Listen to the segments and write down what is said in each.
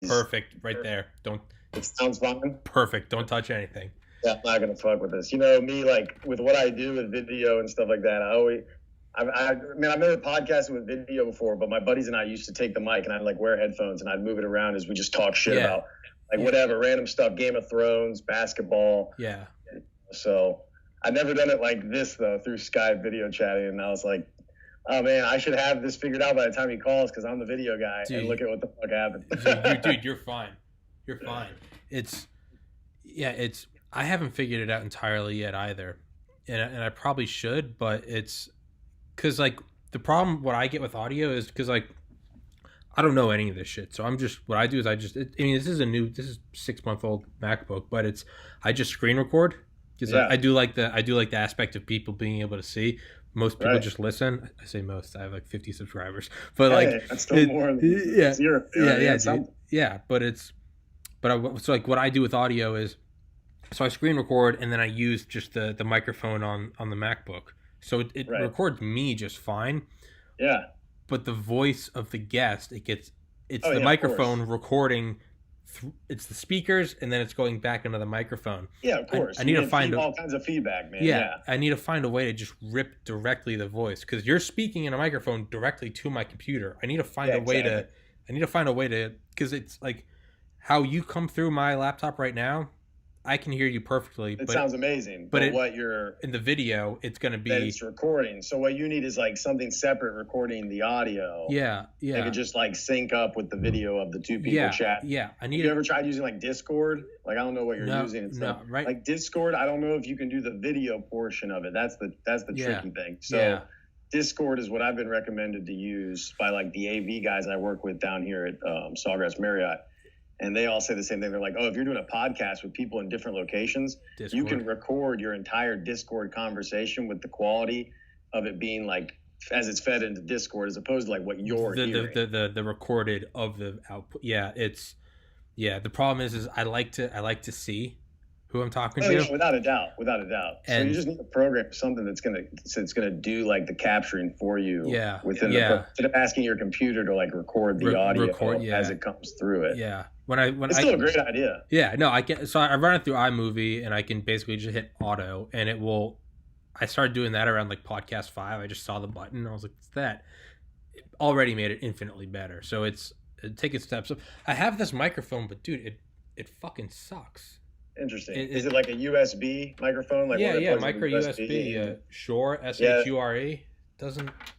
Perfect. Right there. Don't. It sounds fine. Perfect. Don't touch anything. Yeah, I'm not gonna fuck with this. You know me, like with what I do with video and stuff like that. I've never podcasted with video before, but my buddies and I used to take the mic and I'd like wear headphones and I'd move it around as we just talk shit about like whatever random stuff, Game of Thrones, basketball. Yeah. So I've never done it like this though through Skype video chatting, and I was like, oh man, I should have this figured out by the time he calls because I'm the video guy. Dude, and look at what the fuck happened. Dude, you're fine. You're fine. I haven't figured it out entirely yet either, and I probably should, but it's because like the problem what I get with audio is because like I don't know any of this shit, so what I do is this is 6-month-old MacBook, but I just screen record because I do like the aspect of people being able to see. Most people just listen. I say most. I have like 50 subscribers, but that's still more than zero. So like what I do with audio is, so I screen record and then I use just the microphone on the MacBook, so it records me just fine. Yeah. But the voice of the guest, it's the microphone recording. It's the speakers, and then it's going back into the microphone. Yeah, of course. I need to find all kinds of feedback, man. Yeah, I need to find a way to just rip directly the voice because you're speaking in a microphone directly to my computer. I need to find a way to because it's like how you come through my laptop right now. I can hear you perfectly. It sounds amazing. But what you're in the video, it's going to be that it's recording. So what you need is like something separate recording the audio. Yeah. They could just like sync up with the video of the two people chat. Yeah, Have you ever tried using like Discord? Like I don't know what you're using. Right. Like Discord, I don't know if you can do the video portion of it. That's the tricky thing. So Discord is what I've been recommended to use by like the AV guys I work with down here at Sawgrass Marriott. And they all say the same thing. They're like, oh, if you're doing a podcast with people in different locations, you can record your entire Discord conversation with the quality of it being like as it's fed into Discord as opposed to like what you're hearing. The recorded of the output. Yeah, the problem is I like to see who I'm talking to. Yeah, without a doubt. And so you just need to program something that's gonna do like the capturing for you. Yeah. Instead of asking your computer to like record the audio as it comes through it. Yeah. It's still a great idea. Yeah. No, I can. So I run it through iMovie and I can basically just hit auto and it will. I started doing that around like podcast 5. I just saw the button and I was like, "What's that?" It already made it infinitely better. So it's taking steps up. I have this microphone, but dude, it fucking sucks. Interesting. Is it like a USB microphone? Like micro USB. Shure, SHURE.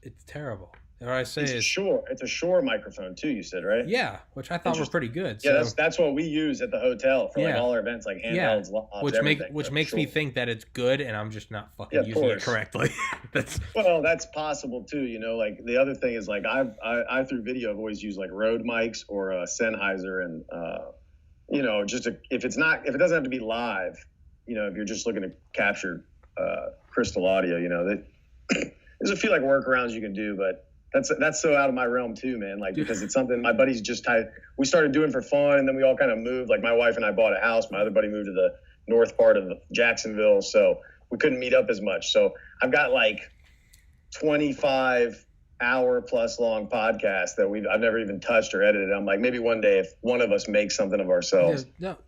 It's terrible. What I say it's a Shure microphone too. You said, right? Yeah, which I thought were pretty good. Yeah, that's what we use at the hotel for like all our events, like handhelds, which makes me think that it's good, and I'm just not fucking using it correctly. That's possible too. You know, like the other thing is like I through video I've always used like Rode mics or Sennheiser and. You know, if it doesn't have to be live, you know, if you're just looking to capture crystal audio, you know, there's a few like workarounds you can do, but that's so out of my realm too, man. Like because it's something my buddies we started doing for fun, and then we all kind of moved. Like my wife and I bought a house. My other buddy moved to the north part of Jacksonville, so we couldn't meet up as much. So I've got like 25 hour plus long podcast that I've never even touched or edited. I'm like, maybe one day if one of us makes something of ourselves, we'll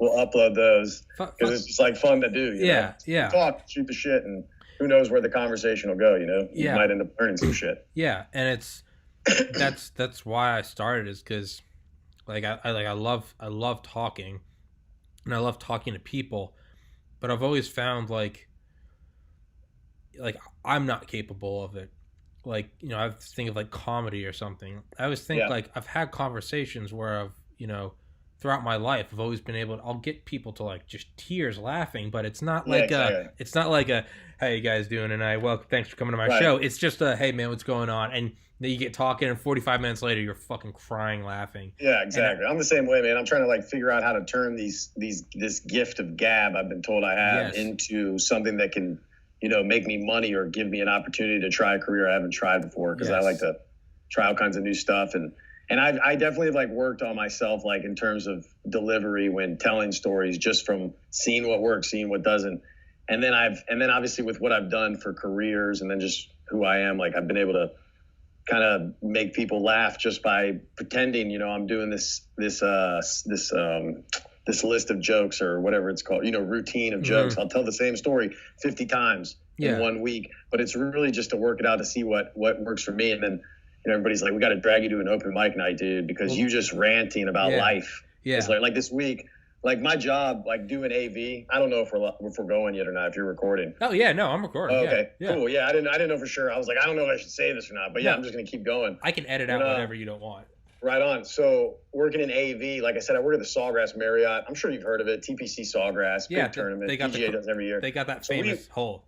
upload those because it's just like fun to do. You know? Talk, shoot the shit, and who knows where the conversation will go. You know, you might end up learning some shit. Yeah, and it's that's why I started is because like I love talking, and I love talking to people, but I've always found like I'm not capable of it. Like, you know, I think of like comedy or something. I always think like I've had conversations where I've, you know, throughout my life, I've always been I'll get people to like just tears laughing, but it's not like it's not like how you guys doing tonight? Well, thanks for coming to my show. It's just hey man, what's going on? And then you get talking and 45 minutes later, you're fucking crying laughing. Yeah, exactly. I'm the same way, man. I'm trying to like figure out how to turn this gift of gab I've been told I have into something that can, you know, make me money or give me an opportunity to try a career I haven't tried before. Cause I like to try all kinds of new stuff. And I definitely have like worked on myself, like in terms of delivery when telling stories, just from seeing what works, seeing what doesn't. And then obviously with what I've done for careers and then just who I am, like I've been able to kind of make people laugh just by pretending, I'm doing this list of jokes or whatever it's called, routine of jokes. I'll tell the same story 50 times in 1 week, but it's really just to work it out to see what works for me. And then, everybody's like, we got to drag you to an open mic night, dude, because you just ranting about life. Yeah. It's like this week, like my job, like doing AV. I don't know if we're going yet or not. If you're recording. Oh yeah, no, I'm recording. Oh, okay, cool. Yeah, I didn't know for sure. I was like, I don't know if I should say this or not, but I'm just gonna keep going. I can edit out whatever you don't want. Right on. So working in AV, like I said, I work at the Sawgrass Marriott. I'm sure you've heard of it. TPC Sawgrass, big tournament. PGA does every year. They got that famous hole.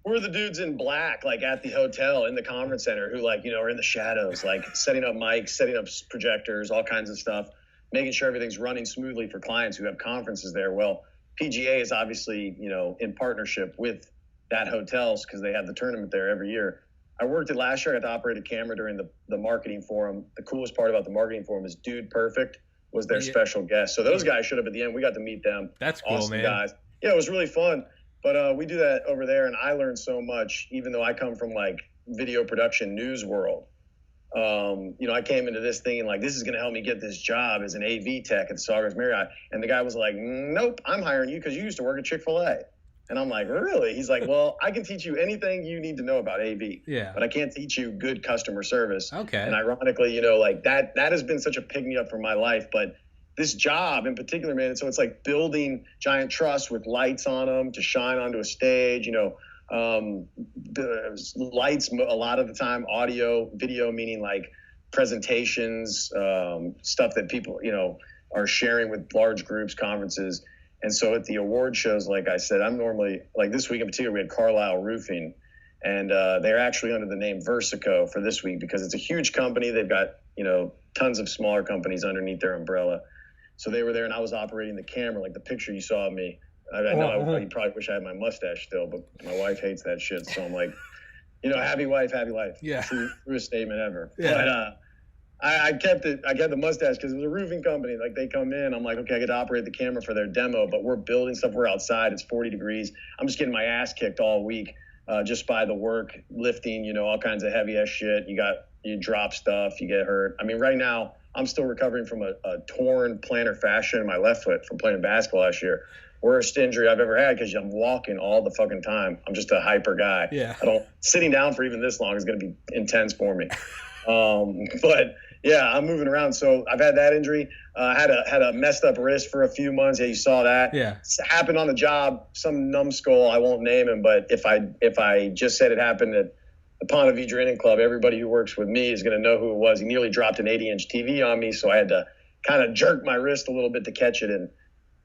We're the dudes in black, like at the hotel in the conference center, who are in the shadows, like setting up mics, setting up projectors, all kinds of stuff, making sure everything's running smoothly for clients who have conferences there. Well, PGA is obviously, in partnership with that hotels because they have the tournament there every year. I worked it last year. I got to operate a camera during the marketing forum. The coolest part about the marketing forum is Dude Perfect was their special guest. So those guys showed up at the end. We got to meet them. That's cool, awesome man. Guys. Yeah, it was really fun. But we do that over there, and I learned so much, even though I come from like video production news world. I came into this thinking like, this is going to help me get this job as an AV tech at the Sawgrass Marriott. And the guy was like, nope, I'm hiring you because you used to work at Chick-fil-A. And I'm like, really? He's like, well, I can teach you anything you need to know about AV. Yeah. But I can't teach you good customer service. Okay. And ironically, like that has been such a pick-me-up for my life. But this job in particular, man, so it's like building giant truss with lights on them to shine onto a stage, the lights a lot of the time, audio, video, meaning like presentations, stuff that people, are sharing with large groups, conferences. And so at the award shows, like I said, I'm normally, like this week in particular, we had Carlisle Roofing, and they're actually under the name Versico for this week because it's a huge company. They've got, tons of smaller companies underneath their umbrella. So they were there, and I was operating the camera, like the picture you saw of me. I know you probably wish I had my mustache still, but my wife hates that shit. So I'm like, happy wife, happy life. Yeah. Truest statement ever. Yeah. But I kept the mustache because it was a roofing company. Like they come in, I'm like, okay, I get to operate the camera for their demo, but we're building stuff. We're outside. It's 40 degrees. I'm just getting my ass kicked all week just by the work, lifting, all kinds of heavy ass shit. You drop stuff, you get hurt. I mean, right now, I'm still recovering from a torn plantar fascia in my left foot from playing basketball last year. Worst injury I've ever had because I'm walking all the fucking time. I'm just a hyper guy. Yeah. Sitting down for even this long is going to be intense for me. But yeah, I'm moving around. So I've had that injury. I had a messed up wrist for a few months. Yeah, you saw that. Yeah. It happened on the job. Some numbskull, I won't name him, but if I just said it happened at the Ponte Vedra Inning Club, everybody who works with me is going to know who it was. He nearly dropped an 80-inch TV on me, so I had to kind of jerk my wrist a little bit to catch it. And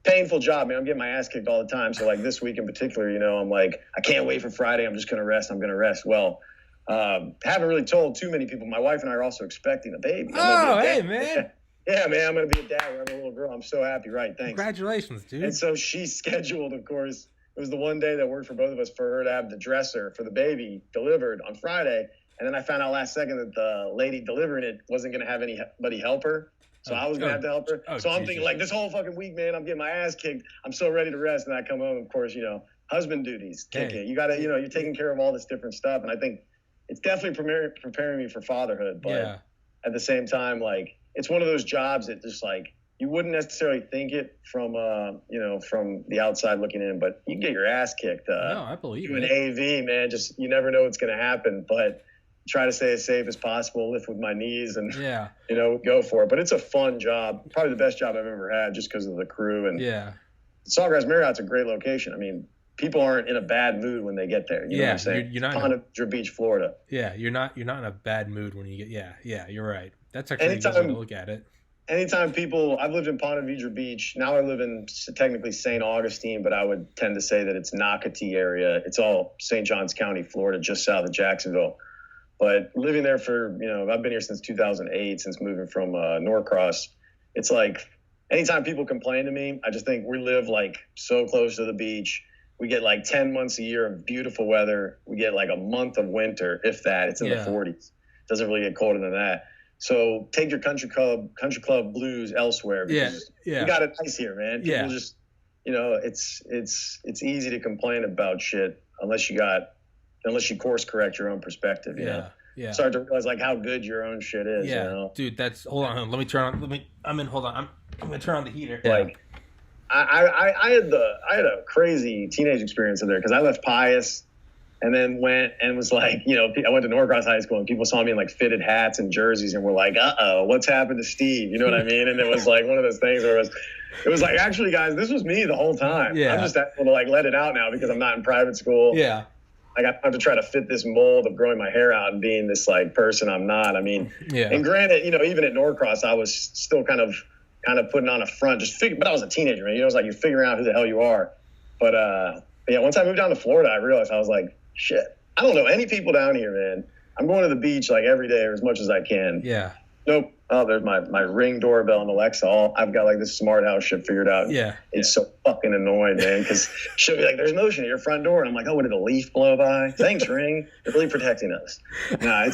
painful job, man. I'm getting my ass kicked all the time. So like this week in particular, I'm like, I can't wait for Friday. I'm just going to rest. I'm going to rest. Well, haven't really told too many people. My wife and I are also expecting a baby. Hey, man. Yeah, man. I'm going to be a dad. We're having a little girl. I'm so happy. Right. Thanks. Congratulations, dude. And so she's scheduled, of course. It was the one day that worked for both of us for her to have the dresser for the baby delivered on Friday. And then I found out last second that the lady delivering it wasn't going to have anybody help her. So I was going to have to help her. So I'm thinking, like, this whole fucking week, man, I'm getting my ass kicked. I'm so ready to rest. And I come home, of course, husband duties kick in. You got to, you're taking care of all this different stuff. And I think it's definitely preparing me for fatherhood. But at the same time, like, it's one of those jobs that just, like, you wouldn't necessarily think it from, from the outside looking in, but you can get your ass kicked. No, I believe it. AV, man, just, you never know what's going to happen. But try to stay as safe as possible, lift with my knees and, go for it. But it's a fun job. Probably the best job I've ever had just because of the crew. And Sawgrass Marriott's a great location. I mean, people aren't in a bad mood when they get there. You know what I'm saying? You're not Ponte Vedra Beach, Florida. Yeah, you're not in a bad mood when you get, you're right. That's actually a good way to look at it. Anytime I've lived in Ponte Vedra Beach. Now I live in technically St. Augustine, but I would tend to say that it's NEACP area. It's all St. Johns County, Florida, just south of Jacksonville. But living there for, I've been here since 2008, since moving from Norcross. It's like anytime people complain to me, I just think we live like so close to the beach. We get like 10 months a year of beautiful weather. We get like a month of winter, if that. It's in the 40s. It doesn't really get colder than that. So take your country club blues elsewhere because we got it nice here, man. People just, it's easy to complain about shit unless you course correct your own perspective. You know? start to realize like how good your own shit is. Yeah, you know? dude, hold on. Let me turn on. Hold on. I'm gonna turn on the heater. Like, I had a crazy teenage experience in there because I left Pius and then went and was like, you know, I went to Norcross High School and people saw me in like fitted hats and jerseys and were like, what's happened to Steve? You know what I mean? And it was like one of those things where it was like, actually, guys, this was me the whole time. Yeah. I'm just able to like let it out now because I'm not in private school. Yeah. Like I have to try to fit this mold of growing my hair out and being this like person I'm not. I mean, and granted, you know, even at Norcross, I was still kind of putting on a front, but I was a teenager, man. You know, it's like you're figuring out who the hell you are. But yeah, once I moved down to Florida, I realized I was like, shit, I don't know any people down here, man. I'm going to the beach like every day or as much as I can. Yeah. Nope. Oh, there's my Ring doorbell and Alexa. I've got like this smart house shit figured out. Yeah. It's so fucking annoying, man, because she'll be like, there's motion at your front door. And I'm like, oh, what did a leaf blow by? Thanks, Ring. You're really protecting us. Nah,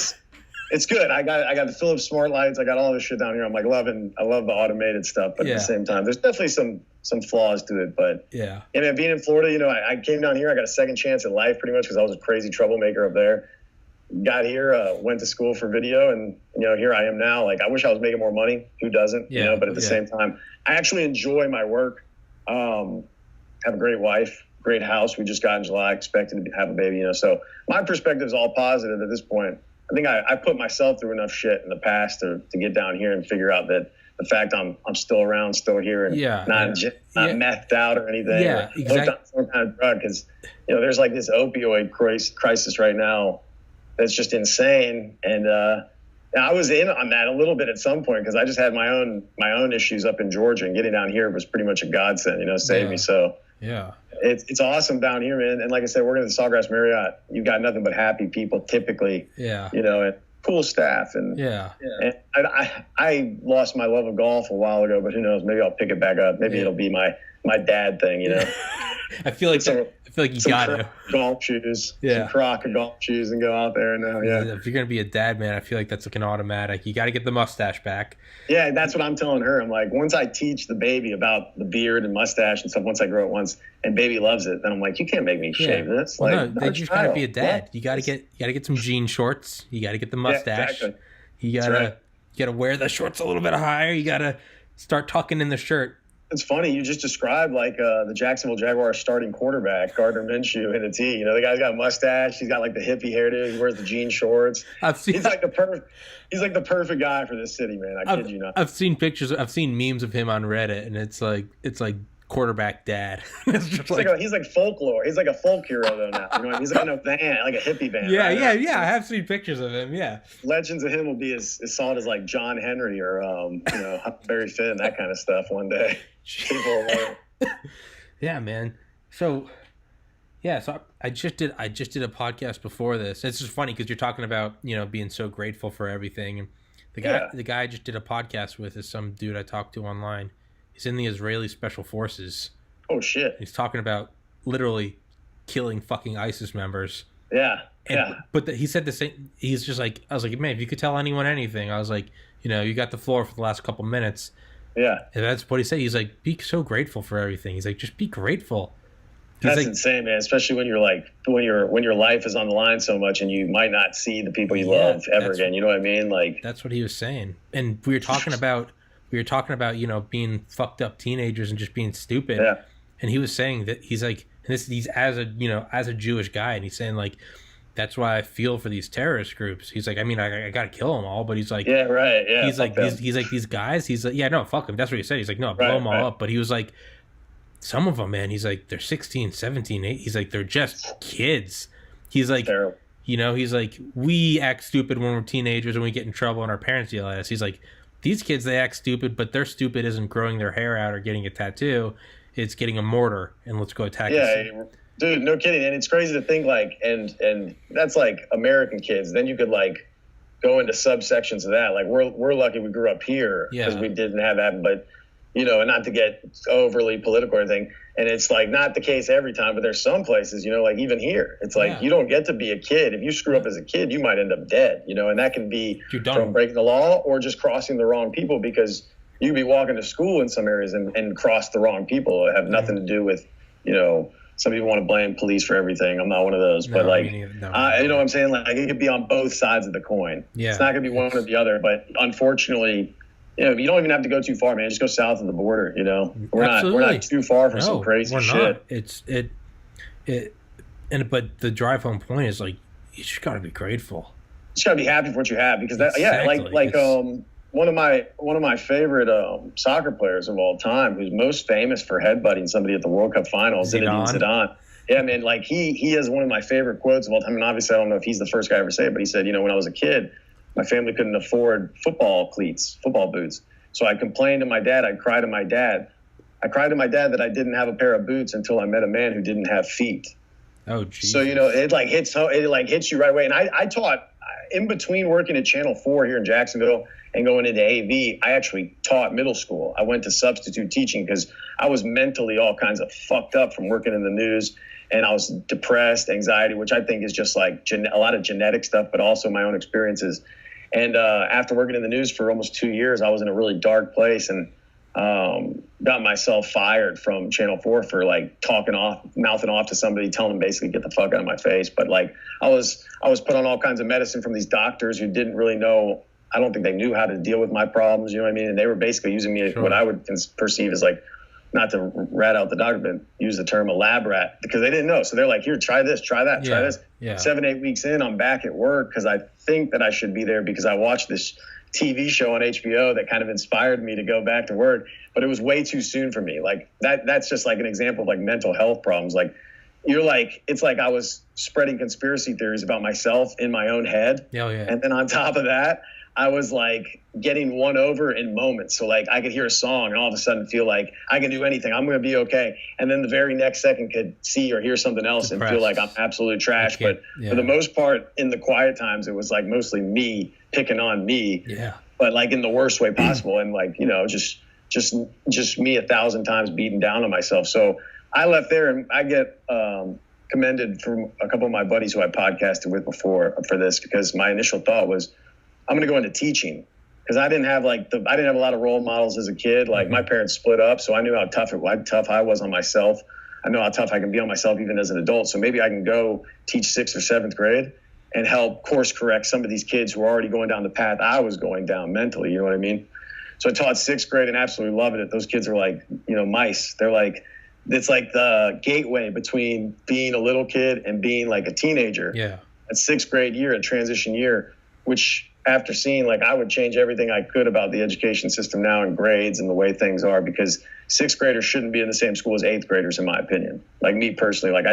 it's good. I got the Philips smart lights. I got all this shit down here. I'm like I love the automated stuff, but at the same time, there's definitely some flaws to it. But yeah, and being in Florida, you know, I came down here. I got a second chance at life pretty much because I was a crazy troublemaker up there. Got here, went to school for video, and you know, here I am now. Like, I wish I was making more money. Who doesn't? Yeah. You know, but at the same time, I actually enjoy my work. Have a great wife, great house. We just got in July, expecting to have a baby. You know, so my perspective is all positive at this point. I think I put myself through enough shit in the past to get down here and figure out that the fact I'm still around, still here, and not methed out or anything. Yeah, or exactly. On some kind of drug, because you know, there's like this opioid crisis right now that's just insane. And I was in on that a little bit at some point because I just had my own issues up in Georgia, and getting down here was pretty much a godsend. You know, saved me. So yeah. It's awesome down here, man. And like I said, working at the Sawgrass Marriott, you've got nothing but happy people typically. Yeah. You know, and cool staff. And and I lost my love of golf a while ago, but who knows? Maybe I'll pick it back up. Maybe it'll be my dad thing, you know. I feel like you gotta golf shoes, some Croc golf shoes, and go out there. And if you're gonna be a dad, man, I feel like that's like an automatic. You got to get the mustache back. Yeah, that's what I'm telling her. I'm like, once I teach the baby about the beard and mustache and stuff, once I grow it once, and baby loves it, then I'm like, you can't make me shave this. Well, like, no, you just gotta be a dad. Yeah. You gotta get some jean shorts. You gotta get the mustache. Yeah, exactly. You gotta wear the shorts a little bit higher. You gotta start tucking in the shirt. It's funny. You just described like the Jacksonville Jaguars starting quarterback, Gardner Minshew, in a tee. You know, the guy's got a mustache. He's got like the hippie hairdo. He wears the jean shorts. He's like the perfect guy for this city, man. I kid you not. I've seen pictures. I've seen memes of him on Reddit, and it's like quarterback dad. It's just he's like folklore. He's like a folk hero though now. You know, he's like in a band, like a hippie band. Yeah, right? yeah. I have seen pictures of him. Yeah. Legends of him will be as solid as like John Henry or you know, Huckleberry Finn, that kind of stuff one day. Yeah, man. So I just did a podcast before this. It's just funny because you're talking about, you know, being so grateful for everything. And the guy I just did a podcast with is some dude I talked to online. He's in the Israeli Special Forces. Oh shit! He's talking about literally killing fucking ISIS members. Yeah, But he said the same. He's just like, I was like, man, if you could tell anyone anything, I was like, you know, you got the floor for the last couple minutes. Yeah. And that's what he said. He's like, be so grateful for everything. He's like, just be grateful. That's insane, man. Especially when you're like, when your life is on the line so much and you might not see the people you love ever again. You know what I mean? Like, that's what he was saying. And we were talking about, you know, being fucked up teenagers and just being stupid. Yeah. And he was saying that he's like, he's as a Jewish guy, and he's saying like, that's why I feel for these terrorist groups. He's like, I mean, I got to kill them all, but he's like, yeah, right, yeah. He's like, these guys. He's like, yeah, no, fuck them. That's what he said. He's like, no, blow them all up. But he was like, some of them, man. He's like, they're 16, 17, 8. He's like, they're just kids. He's like, terrible. You know, he's like, we act stupid when we're teenagers and we get in trouble and our parents yell at us. He's like, these kids, they act stupid, but their stupid isn't growing their hair out or getting a tattoo. It's getting a mortar and let's go attack. Yeah. Dude, no kidding. And it's crazy to think like, and that's like American kids. Then you could like go into subsections of that. Like we're lucky we grew up here because we didn't have that. But, you know, and not to get overly political or anything. And it's like not the case every time, but there's some places, you know, like even here, it's like you don't get to be a kid. If you screw up as a kid, you might end up dead, you know, and that can be from breaking the law or just crossing the wrong people, because you could be walking to school in some areas and cross the wrong people. It have nothing to do with, you know, some people want to blame police for everything. I'm not one of those, but like, you know what I'm saying? Like, it could be on both sides of the coin. Yeah, it's not going to be one or the other, but unfortunately, you know, you don't even have to go too far, man. Just go south of the border. You know, we're not too far from some crazy shit. But the drive home point is like, you just got to be grateful. You just got to be happy for what you have, because one of my favorite soccer players of all time, who's most famous for headbutting somebody at the World Cup finals, Zidane. Yeah, man, like he has one of my favorite quotes of all time. And obviously, I don't know if he's the first guy to ever say it, but he said, you know, when I was a kid, my family couldn't afford football boots. So I complained to my dad. I cried to my dad that I didn't have a pair of boots until I met a man who didn't have feet. Oh, geez. So, you know, it hits you right away. And I taught in between working at Channel 4 here in Jacksonville and going into AV. I actually taught middle school. I went to substitute teaching because I was mentally all kinds of fucked up from working in the news. And I was depressed, anxiety, which I think is just like a lot of genetic stuff, but also my own experiences. And after working in the news for almost 2 years, I was in a really dark place and got myself fired from Channel 4 for like mouthing off to somebody, telling them basically get the fuck out of my face. But like I was put on all kinds of medicine from these doctors who didn't really know. I don't think they knew how to deal with my problems. You know what I mean? And they were basically using me as what I would perceive as like, not to rat out the doctor, but use the term a lab rat, because they didn't know. So they're like, here, try this, try that, try this. Yeah. 7-8 weeks in, I'm back at work because I think that I should be there because I watched this TV show on HBO that kind of inspired me to go back to work. But it was way too soon for me. Like that's just like an example of like mental health problems. Like it's like I was spreading conspiracy theories about myself in my own head. Oh, yeah. And then on top of that, I was like getting won over in moments. So like I could hear a song and all of a sudden feel like I can do anything. I'm going to be okay. And then the very next second could see or hear something else and feel like I'm absolute trash. But for the most part, in the quiet times, it was like mostly me picking on me. Yeah. But like in the worst way possible. And like, you know, just me 1,000 times beating down on myself. So I left there, and I get commended from a couple of my buddies who I podcasted with before for this, because my initial thought was, I'm going to go into teaching, because I didn't have a lot of role models as a kid. Like my parents split up, so I knew how tough I was on myself. I know how tough I can be on myself even as an adult. So maybe I can go teach 6th or 7th grade and help course correct some of these kids who are already going down the path I was going down mentally. You know what I mean? So I taught 6th grade and absolutely loved it. Those kids are like, you know, mice. They're like, it's like the gateway between being a little kid and being like a teenager. Yeah. At 6th grade year, a transition year, which after seeing, like, I would change everything I could about the education system now and grades and the way things are, because 6th graders shouldn't be in the same school as 8th graders, in my opinion. Like me personally, like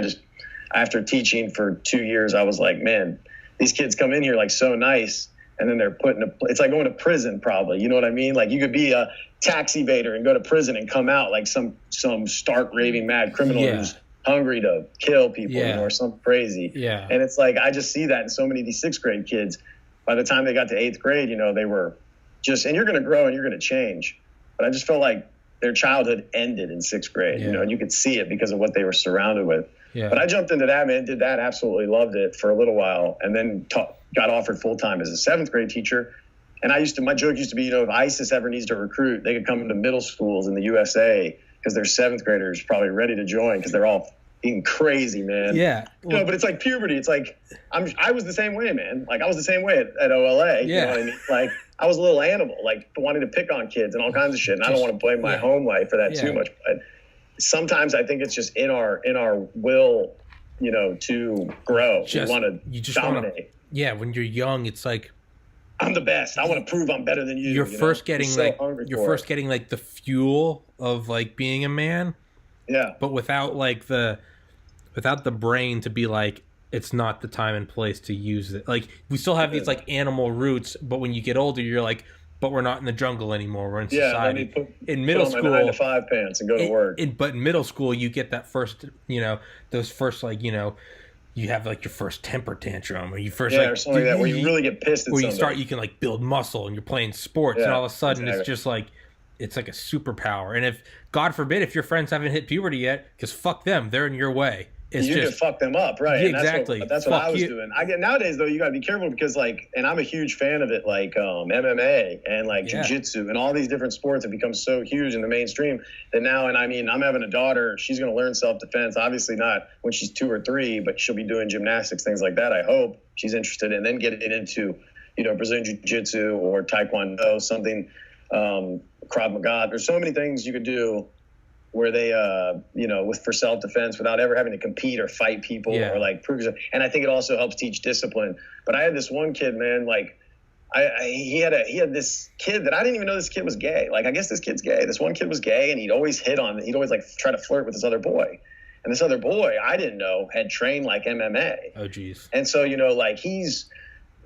after teaching for 2 years, I was like, man, these kids come in here like so nice, and then they're it's like going to prison probably. You know what I mean? Like you could be a tax evader and go to prison and come out like some stark raving mad criminal who's hungry to kill people, you know, or something crazy. Yeah. And it's like, I just see that in so many of these 6th grade kids. By the time they got to 8th grade, you know, they were just, and you're going to grow and you're going to change. But I just felt like their childhood ended in 6th grade, you know, and you could see it because of what they were surrounded with. Yeah. But I jumped into that, man, did that, absolutely loved it for a little while, and then got offered full-time as a 7th grade teacher. And my joke used to be, you know, if ISIS ever needs to recruit, they could come into middle schools in the USA because their 7th graders probably ready to join because they're all being crazy, man. Yeah. Well, but it's like puberty. It's like, I was the same way, man. Like I was the same way at OLA. You know what I mean? Like I was a little animal, like wanting to pick on kids and all kinds of shit. And I don't want to blame my home life for that too much. But sometimes I think it's just in our will, you know, to grow. You want to dominate. When you're young, it's like, I'm the best. I want to prove I'm better than you. You're first getting like the fuel of like being a man. Yeah. But without the brain to be like, it's not the time and place to use it. Like we still have these like animal roots, but when you get older, you're like, but we're not in the jungle anymore. We're in society. In middle school, 9 to 5 pants and go to work. But in middle school, you get that first, you know, those first, like, you know, you have like your first temper tantrum, or you first or something like that, where you really get pissed at where somebody. you can like build muscle and you're playing sports, and all of a sudden it's just like, it's like a superpower. And if, God forbid, if your friends haven't hit puberty yet, because fuck them, they're in your way. it's you just can fuck them up, right? Yeah, and exactly. That's what I was doing. Nowadays though, you got to be careful because and I'm a huge fan of it, like MMA and like jiu-jitsu and all these different sports have become so huge in the mainstream that now, and I mean, I'm having a daughter. She's going to learn self-defense. Obviously not when she's 2 or 3, but she'll be doing gymnastics, things like that. I hope she's interested in, then getting into, Brazilian jiu-jitsu or taekwondo, something, Krav Maga. There's so many things you could do where they, for self-defense without ever having to compete or fight people or like prove yourself. And I think it also helps teach discipline. But I had this one kid, man, like he had this kid that I didn't even know this kid was gay. Like, I guess this kid's gay. This one kid was gay and he'd always like try to flirt with this other boy. And this other boy, I didn't know, had trained like MMA. Oh, geez. And so, like he's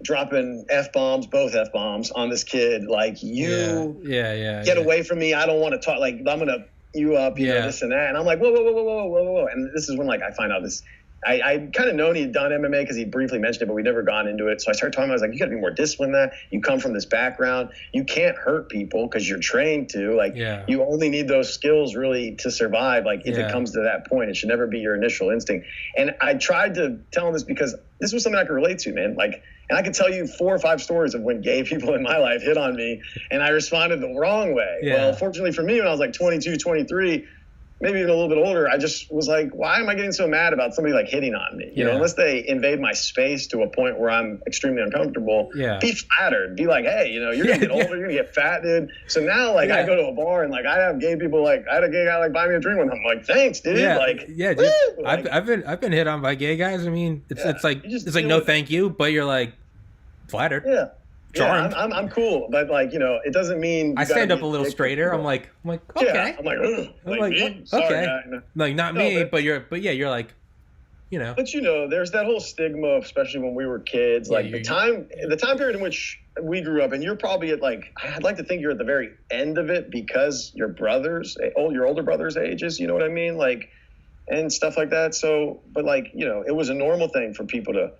dropping F-bombs, both F-bombs on this kid. Like, get away from me. I don't want to talk. Like, I'm going to you up, this and that. And I'm like, whoa. And this is when, like, I find out this. I kind of known he'd done MMA because he briefly mentioned it, but we'd never gone into it. So I started talking. I was like, you got to be more disciplined than that. You come from this background. You can't hurt people because you're trained to. Like, you only need those skills really to survive. Like, if it comes to that point, it should never be your initial instinct. And I tried to tell him this because this was something I could relate to, man. Like, and I could tell you 4 or 5 stories of when gay people in my life hit on me and I responded the wrong way. Well, fortunately for me, when I was like 22, 23, maybe even a little bit older, I just was like, why am I getting so mad about somebody like hitting on me? Unless they invade my space to a point where I'm extremely uncomfortable, be flattered. Be like, hey, you're going to get older, you're going to get fat, dude. So now, like, I go to a bar and, like, I have gay people, like, I had a gay guy, like, buy me a drink one time. I'm like, thanks, dude. Dude. Like, I've been hit on by gay guys. I mean, it's like no thank you, but you're like flattered. Charmed. I'm cool, but like, it doesn't mean I stand up a little straighter. I'm like, okay. I'm like, okay. Sorry, like, not me, but you're like, But there's that whole stigma, especially when we were kids. Like the time period in which we grew up, and you're probably at like, I'd like to think you're at the very end of it because your older brother's ages. You know what I mean? Like, and stuff like that. So, but like, it was a normal thing for people to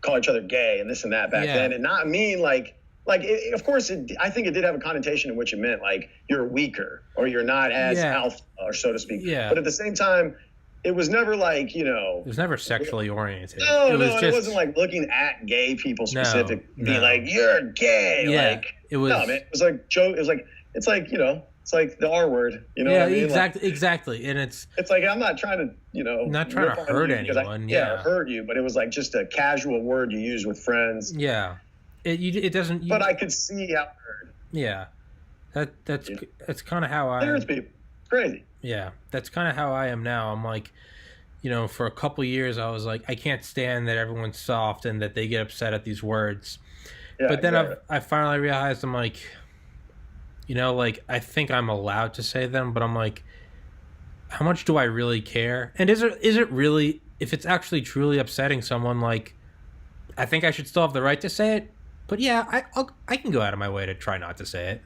call each other gay and this and that back then, and not mean of course I think it did have a connotation in which it meant like you're weaker or you're not as alpha, or so to speak. But at the same time, it was never like, it was never sexually oriented. It wasn't like looking at gay people specific, being like, you're gay. Like, it was. No, man, it was like joke. It was like, it's like the R word, what I mean? Exactly. And it's like, I'm not trying to, not trying to hurt anyone. Or hurt you, but it was like just a casual word you use with friends. Yeah. It doesn't. But I could see how it hurt. Yeah. That's kind of how it hurts people. It's crazy. Yeah. That's kind of how I am now. I'm like, for a couple years, I was like, I can't stand that everyone's soft and that they get upset at these words. Yeah, but then I finally realized, I'm like, like, I think I'm allowed to say them, but I'm like, how much do I really care? And is it really, if it's actually truly upsetting someone, like, I think I should still have the right to say it. But yeah, I can go out of my way to try not to say it.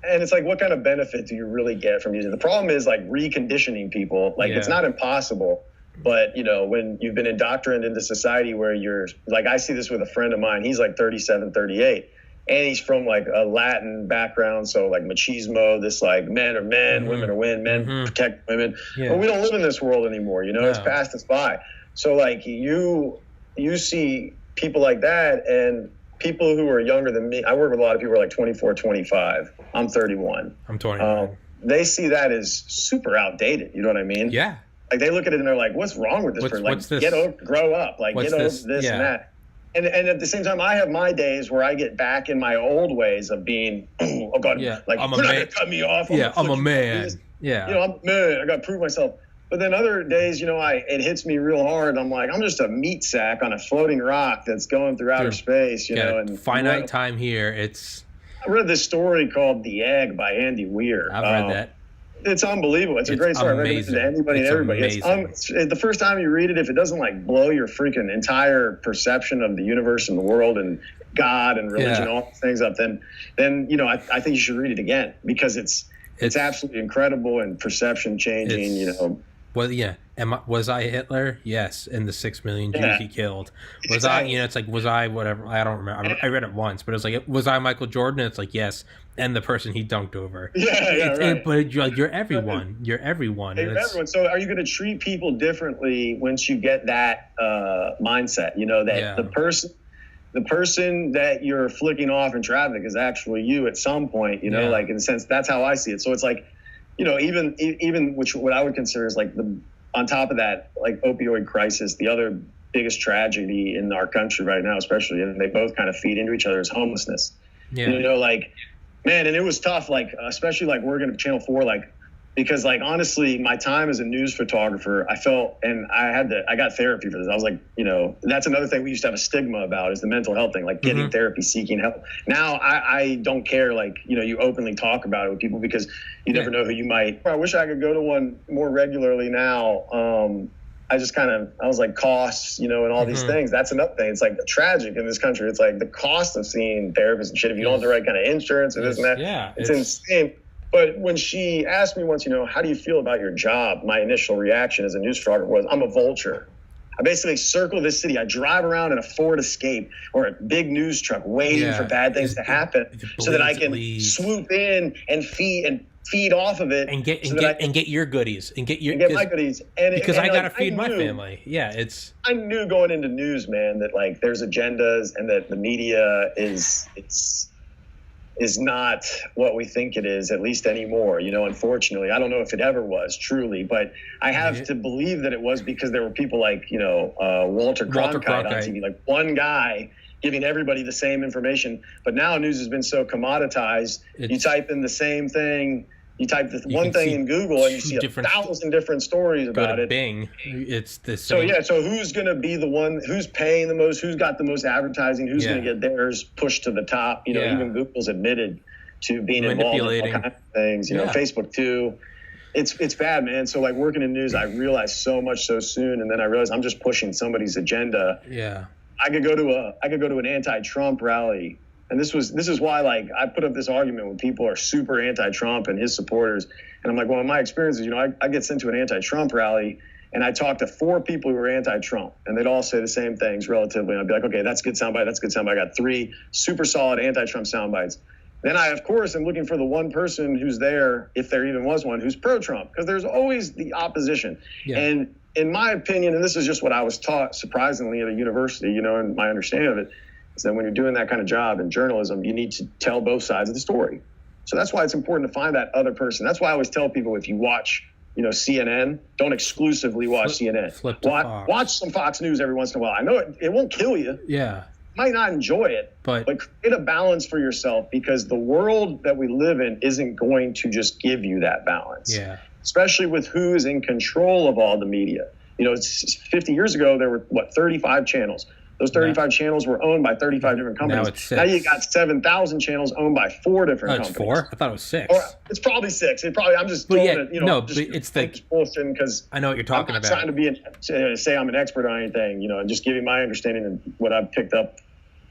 And it's like, what kind of benefit do you really get from using it? The problem is like reconditioning people. Like, it's not impossible, but when you've been indoctrinated into society where you're like, I see this with a friend of mine. He's like 37, 38. And he's from like a Latin background, so like machismo, this like men are men, women are women, men protect women. But we don't live in this world anymore, it's passed us by. So like you see people like that, and people who are younger than me. I work with a lot of people who are like 24, 25. I'm 31. I'm 29. They see that as super outdated. You know what I mean? Yeah. Like they look at it and they're like, "What's wrong with this person? Like, grow up. Like, get over this and that." And at the sap time, I have my days where I get back in my old ways of being, oh God, like, you're not going to cut me off. I'm a man. Yeah. I'm a man. I got to prove myself. But then other days, it hits me real hard. I'm like, I'm just a meat sack on a floating rock that's going through outer space, and finite time here. I read this story called The Egg by Andy Weir. I've read that. It's unbelievable. It's a great story. I recommend it to anybody and everybody. It's the first time you read it, if it doesn't like blow your freaking entire perception of the universe and the world and God and religion, all these things up, then I think you should read it again because it's absolutely incredible and perception changing. Well, yeah. Was I Hitler? Yes. And the 6 million Jews Yeah, he killed. Was I? exactly. It's like, was I whatever? I don't remember. I read it once, but it was like, was I Michael Jordan? It's like, yes. And the person he dunked over. Yeah, right. But you're like, you're everyone. You're everyone, and it's Everyone. So, are you going to treat people differently once you get that mindset? You know that yeah, the person that you're flicking off in traffic is actually you at some point. You know, Yeah. like in a sense, that's how I see it. So it's like, you know, even which what I would consider is like the on top of that, like opioid crisis, the other biggest tragedy in our country right now, especially, and they both kind of feed into each other, is homelessness. yeah. You know, like, man, and it was tough, like, especially like working at Channel 4, like, because like honestly, my time as a news photographer, I felt, and I got therapy for this. I was like, you know, that's another thing we used to have a stigma about, is the mental health thing, like getting therapy, seeking help. Now I don't care, like, you know, you openly talk about it with people because you never know who you might. I wish I could go to one more regularly now. I was like, costs, you know, and all these things. That's another thing. It's like tragic in this country. It's like the cost of seeing therapists and shit, if you don't have the right kind of insurance and this and that, it's insane. But when she asked me once, you know, how do you feel about your job? My initial reaction as a news photographer was, I'm a vulture. I basically circle this city. I drive around in a Ford Escape or a big news truck waiting for bad things to happen so that I can swoop in and feed off of it and get your goodies and get my goodies because I gotta like, feed my family. Yeah, I knew going into news, man, that like there's agendas and that the media is not what we think it is, at least anymore. You know, unfortunately, I don't know if it ever was truly, but I have to believe that it was, because there were people like, you know, Walter Cronkite on TV, like one guy giving everybody the same information. But now news has been so commoditized. You type in the same thing. You type one thing in Google and you see 1,000 different stories about it. Bing, it's the same. So who's going to be the one who's paying the most? Who's got the most advertising? Who's going to get theirs pushed to the top? You know, even Google's admitted to being involved in all kinds of things. You know, Facebook too. It's bad, man. So like working in news, I realized so much so soon, and then I realized I'm just pushing somebody's agenda. Yeah, I could go to an anti-Trump rally. And this is why, like, I put up this argument when people are super anti-Trump and his supporters. And I'm like, well, in my experiences, you know, I get sent to an anti-Trump rally and I talk to 4 people who are anti-Trump and they'd all say the same things relatively. And I'd be like, okay, that's good soundbite. That's good soundbite. I got 3 super solid anti-Trump soundbites. Then I, of course, am looking for the one person who's there, if there even was one, who's pro-Trump, because there's always the opposition. Yeah. And in my opinion, and this is just what I was taught surprisingly at a university, you know, and my understanding of it, is that when you're doing that kind of job in journalism, you need to tell both sides of the story. So that's why it's important to find that other person. That's why I always tell people, if you watch, you know, CNN, don't exclusively watch CNN. Watch some Fox News every once in a while. I know it won't kill you. Yeah. You might not enjoy it, but create a balance for yourself, because the world that we live in isn't going to just give you that balance. Yeah. Especially with who is in control of all the media. You know, 50 years ago, there were, 35 channels. Those 35 channels were owned by 35 different companies. Now it's 6. Now you got 7,000 channels owned by 4 different companies. 4? I thought it was 6. Or it's probably 6. I'm just throwing it, you know. No, but it's the bullshit, because I know what you're talking about. I'm not trying to say I'm an expert on anything, you know, and just giving my understanding of what I've picked up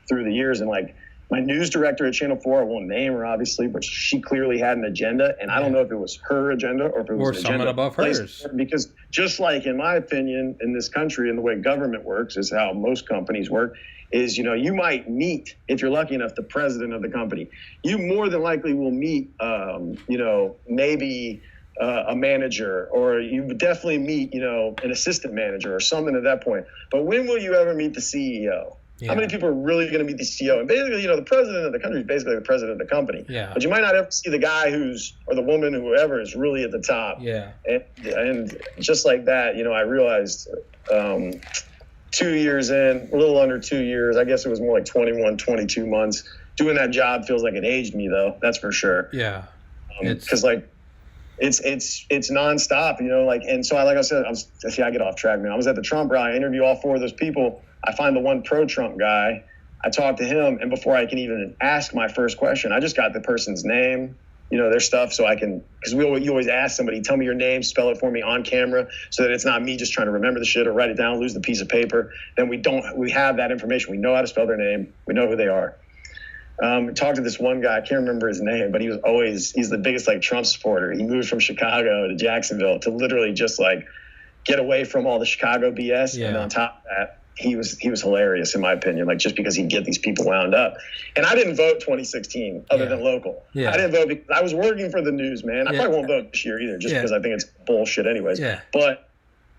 through the years. And like my news director at Channel 4, I won't name her obviously, but she clearly had an agenda, and I don't know if it was her agenda or if it was an agenda above hers. Because just like, in my opinion, in this country and the way government works is how most companies work, is, you know, you might meet, if you're lucky enough, the president of the company. You more than likely will meet, you know, maybe a manager, or you definitely meet, you know, an assistant manager or something at that point. But when will you ever meet the CEO? Yeah. How many people are really going to meet the CEO? And basically, you know, the president of the country is basically the president of the company. Yeah. But you might not ever see the guy or the woman, whoever is really at the top. Yeah. And just like that, you know, I realized 2 years in, a little under 2 years, I guess it was more like 21, 22 months. Doing that job feels like it aged me, though. That's for sure. Yeah. Because like it's nonstop, you know, like, and so like I said, I get off track now. I was at the Trump rally. I interview all 4 of those people. I find the one pro-Trump guy. I talk to him, and before I can even ask my first question, I just got the person's name, you know, their stuff, so I can, because you always ask somebody, tell me your name, spell it for me on camera, so that it's not me just trying to remember the shit or write it down, lose the piece of paper. Then we have that information. We know how to spell their name. We know who they are. Talked to this one guy, I can't remember his name, but he's the biggest like Trump supporter. He moved from Chicago to Jacksonville to literally just like get away from all the Chicago BS. Yeah. And on top of that, he was hilarious in my opinion, like just because he'd get these people wound up. And I didn't vote 2016 other than local. Yeah. I didn't vote because I was working for the news, man. I probably won't vote this year either, just because I think it's bullshit anyways. Yeah. But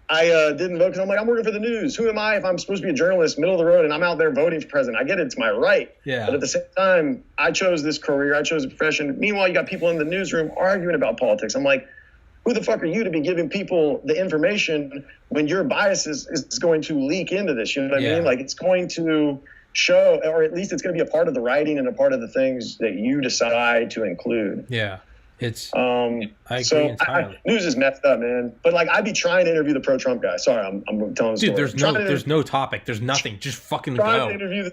I didn't vote because I'm like, I'm working for the news. Who am I if I'm supposed to be a journalist, middle of the road, and I'm out there voting for president? I get it, it's my right. Yeah. But at the same time, I chose this career, I chose a profession. Meanwhile, you got people in the newsroom arguing about politics. I'm like, who the fuck are you to be giving people the information when your bias is going to leak into this? You know what I mean? Like, it's going to show, or at least it's going to be a part of the writing and a part of the things that you decide to include. Yeah. It's I agree entirely. News is messed up, man. But like, I'd be trying to interview the pro-Trump guy. Sorry, I'm telling the story. Dude, there's no topic. There's nothing. Just fucking go. Trying to interview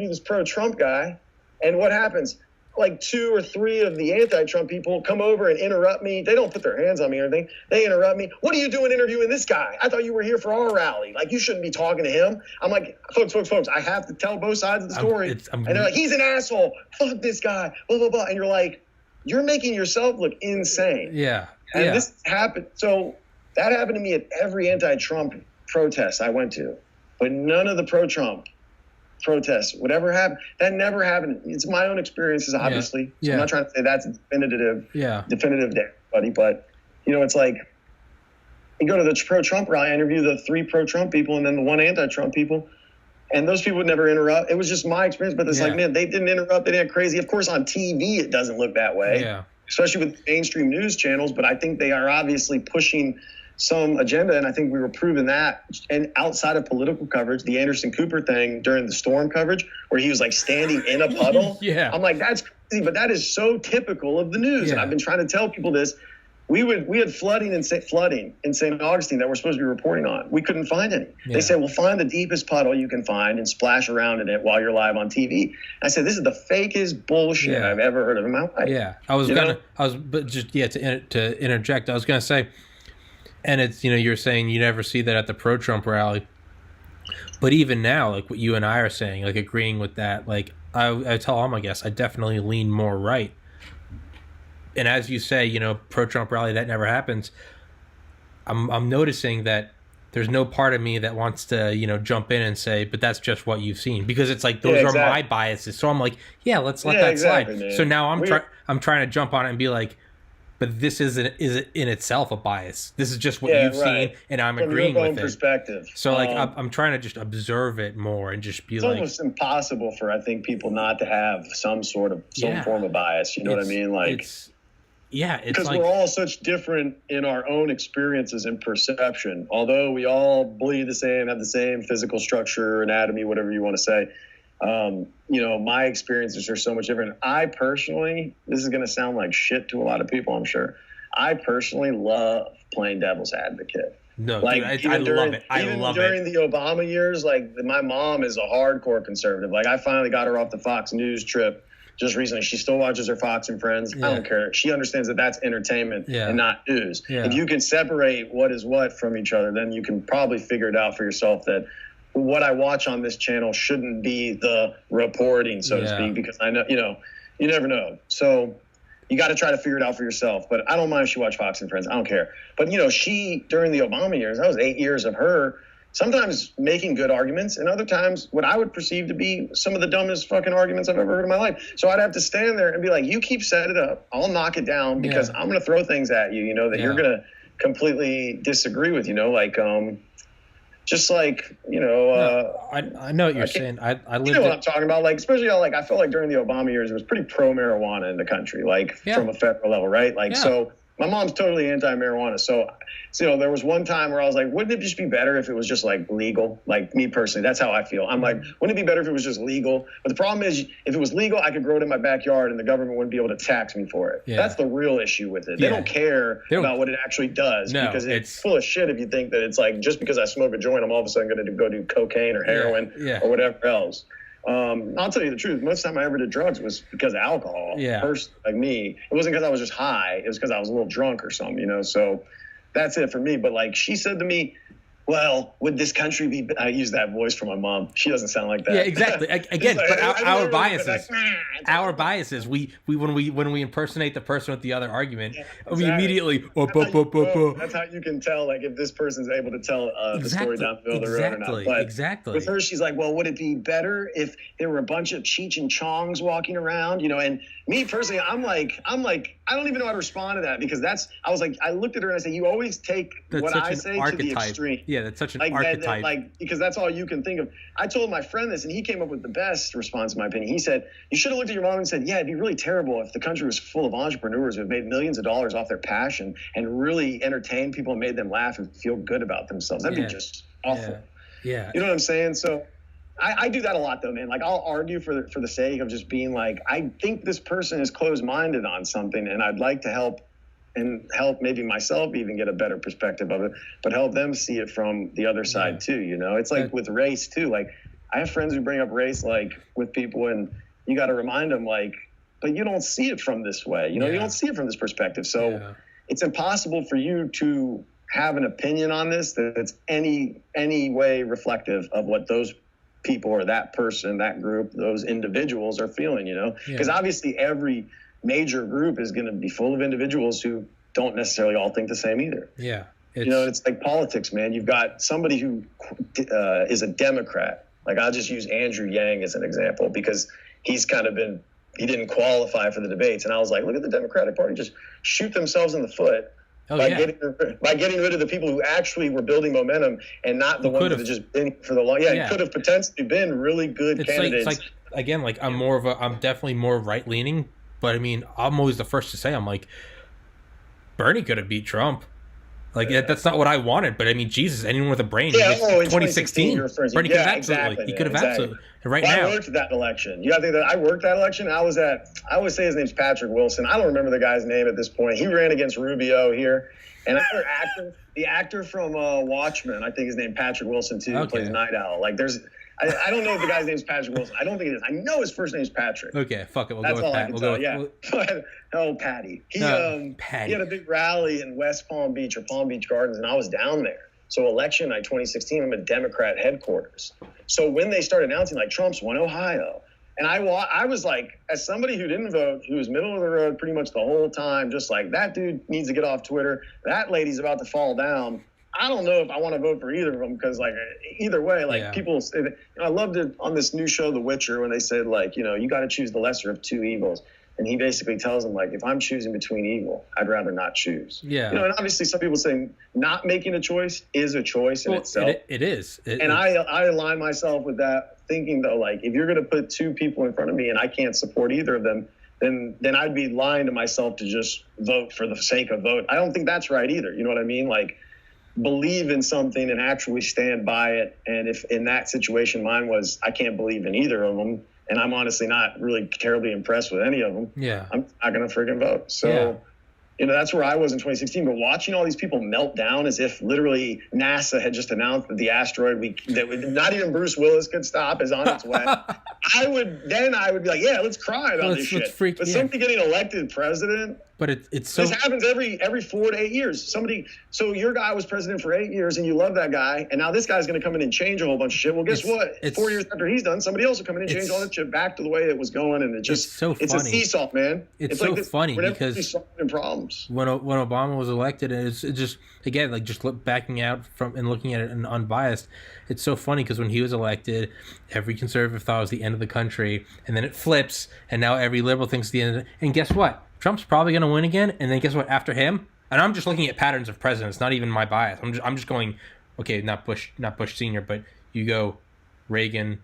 this pro-Trump guy, and what happens? Like 2 or 3 of the anti-Trump people come over and interrupt me. They don't put their hands on me or anything. They interrupt me. What are you doing interviewing this guy? I thought you were here for our rally. Like, you shouldn't be talking to him. I'm like, folks, I have to tell both sides of the story. And they're like, he's an asshole. Fuck this guy. Blah, blah, blah. And you're like, you're making yourself look insane. Yeah. And this happened. So that happened to me at every anti-Trump protest I went to. But none of the pro-Trump protests, whatever happened, that never happened. It's my own experiences, obviously. So I'm not trying to say that's definitive to everybody, but you know, it's like you go to the pro-Trump rally, I interview the 3 pro-Trump people and then the 1 anti-Trump people, and those people would never interrupt. It was just my experience, but it's like, man, they didn't interrupt. They didn't get crazy. Of course, on TV, it doesn't look that way, especially with mainstream news channels, but I think they are obviously pushing some agenda, and I think we were proving that. And outside of political coverage, the Anderson Cooper thing during the storm coverage, where he was like standing in a puddle. I'm like, that's crazy, but that is so typical of the news. And I've been trying to tell people this. We had flooding in St. Augustine that we're supposed to be reporting on. We couldn't find any. They said, well, find the deepest puddle you can find and splash around in it while you're live on TV. I said, this is the fakest bullshit I've ever heard of in my life. To interject, I was gonna say, and it's, you know, you're saying you never see that at the pro-Trump rally, but even now, like what you and I are saying, like agreeing with that, like I tell all my guests, I definitely lean more right. And as you say, you know, pro-Trump rally, that never happens. I'm noticing that there's no part of me that wants to, you know, jump in and say, but that's just what you've seen, because it's like those are my biases. So I'm like, let's let that slide. Man. So now I'm trying to jump on it and be like, but this is in itself a bias. This is just what you've seen, and I'm agreeing with it. Perspective. So like I'm trying to just observe it more and just be it's like, almost impossible for, I think, people not to have some form of bias. You know what I mean? Like, it's because like, we're all such different in our own experiences and perception. Although we all bleed the same, have the same physical structure, anatomy, whatever you want to say. You know, my experiences are so much different. I personally, this is going to sound like shit to a lot of people, I'm sure. I personally love playing devil's advocate. No, like, dude, I love it. I love it. During the Obama years, like, my mom is a hardcore conservative. Like, I finally got her off the Fox News trip just recently. She still watches her Fox and Friends. I don't care. She understands that that's entertainment and not news. If you can separate what is what from each other, then you can probably figure it out for yourself that what I watch on this channel shouldn't be the reporting, so to speak, because I know, you know, you never know. So you got to try to figure it out for yourself. But I don't mind if she watched Fox and Friends. I don't care. But, you know, she, during the Obama years, that was 8 years of her sometimes making good arguments, and other times what I would perceive to be some of the dumbest fucking arguments I've ever heard in my life. So I'd have to stand there and be like, you keep setting it up, I'll knock it down, because I'm going to throw things at you, you know, that you're going to completely disagree with, you know, like, just like, you know, I know what you're saying. I lived, you know what I'm talking about? Like, especially, like, I felt like during the Obama years, it was pretty pro marijuana in the country, like from a federal level, right? Like, so my mom's totally anti-marijuana. So, you know, there was one time where I was like, wouldn't it just be better if it was just like legal? Like, me personally, that's how I feel. I'm like, wouldn't it be better if it was just legal? But the problem is, if it was legal, I could grow it in my backyard and the government wouldn't be able to tax me for it. That's the real issue with it. They don't care about what it actually does, because it's full of shit if you think that it's like, just because I smoke a joint, I'm all of a sudden going to go do cocaine or heroin or whatever else. I'll tell you the truth. Most of the time I ever did drugs was because of alcohol. First, like me, it wasn't because I was just high. It was because I was a little drunk or something, you know? So that's it for me. But like, she said to me, well, would this country be? I use that voice from my mom. She doesn't sound like that. Yeah, exactly. Again, like, but our like, biases, like, biases. We when we impersonate the person with the other argument, exactly. we immediately. That's how you can tell, like, if this person's able to tell the story down the middle of the road or not. But exactly. With her, she's like, well, would it be better if there were a bunch of Cheech and Chongs walking around? And me personally, I'm like, I don't even know how to respond to that, because I looked at her and I said, you always take what I say to the extreme. Yeah, that's such an archetype. Because that's all you can think of. I told my friend this, and he came up with the best response, in my opinion. He said, you should have looked at your mom and said, yeah, it'd be really terrible if the country was full of entrepreneurs who have made millions of dollars off their passion and really entertained people and made them laugh and feel good about themselves. That'd be just awful. Yeah. You know what I'm saying? So I do that a lot, though, man. Like, I'll argue for the sake of just being like, I think this person is closed-minded on something, and I'd like to help maybe myself even get a better perspective of it, but help them see it from the other side too. It's like with race too. Like, I have friends who bring up race, like, with people, and you got to remind them, like, but you don't see it from this way. You don't see it from this perspective. So it's impossible for you to have an opinion on this that's any way reflective of what those people or that person, that group, those individuals are feeling, because obviously every major group is going to be full of individuals who don't necessarily all think the same either. Yeah. It's like politics, man. You've got somebody who is a Democrat. Like, I'll just use Andrew Yang as an example, because he's he didn't qualify for the debates. And I was like, look at the Democratic Party just shoot themselves in the foot by getting rid of the people who actually were building momentum and not the ones that have just been for the long. It could have potentially been really good candidates. It's like, again, like, I'm definitely more right leaning. But I mean, I'm always the first to say, I'm like, Bernie could have beat Trump. Like, that's not what I wanted. But I mean, Jesus, anyone with a brain. Yeah, in 2016, Bernie could have absolutely. He could have absolutely. Right now, I worked that election. You got to think that I worked that election. I always say his name's Patrick Wilson. I don't remember the guy's name at this point. He ran against Rubio here, and the actor from Watchmen. I think his name Patrick Wilson too. Plays Night Owl. Like, I don't know if the guy's name's Patrick Wilson. I don't think it is. I know his first name's Patrick. Okay, fuck it. We'll go with Pat. Patty. He had a big rally in West Palm Beach or Palm Beach Gardens, and I was down there. So election night 2016, I'm at Democrat headquarters. So when they started announcing, like, Trump's won Ohio, and I was like, as somebody who didn't vote, who was middle of the road pretty much the whole time, just like, that dude needs to get off Twitter. That lady's about to fall down. I don't know if I want to vote for either of them, because, like, either way, like, people say that, I loved it on this new show, The Witcher, when they said, like, you got to choose the lesser of two evils. And he basically tells them, like, if I'm choosing between evil, I'd rather not choose. Yeah. And obviously some people say not making a choice is a choice in itself. It is. I align myself with that, thinking, though, like, if you're going to put two people in front of me and I can't support either of them, then I'd be lying to myself to just vote for the sake of vote. I don't think that's right either. You know what I mean? Like, believe in something and actually stand by it. And if in that situation, mine was, I can't believe in either of them, and I'm honestly not really terribly impressed with any of them, I'm not going to friggin' vote. So, that's where I was in 2016. But watching all these people melt down as if literally NASA had just announced that the asteroid not even Bruce Willis could stop is on its way. I would be like, let's cry about this shit. But somebody getting elected president. But it's so. This happens every 4 to 8 years. So your guy was president for 8 years, and you love that guy, and now this guy's going to come in and change a whole bunch of shit. Well, guess what? 4 years after he's done, somebody else will come in and change all that shit back to the way it was going, and it's a seesaw, man. It's so like funny because solving problems. When Obama was elected, and it's just, again, like, just backing out from and looking at it and unbiased. It's so funny because when he was elected, every conservative thought it was the end of the country, and then it flips, and now every liberal thinks it's the end. And guess what? Trump's probably going to win again, and then guess what? After him, and I'm just looking at patterns of presidents, not even my bias. I'm just going, okay, not Bush Senior, but you go Reagan,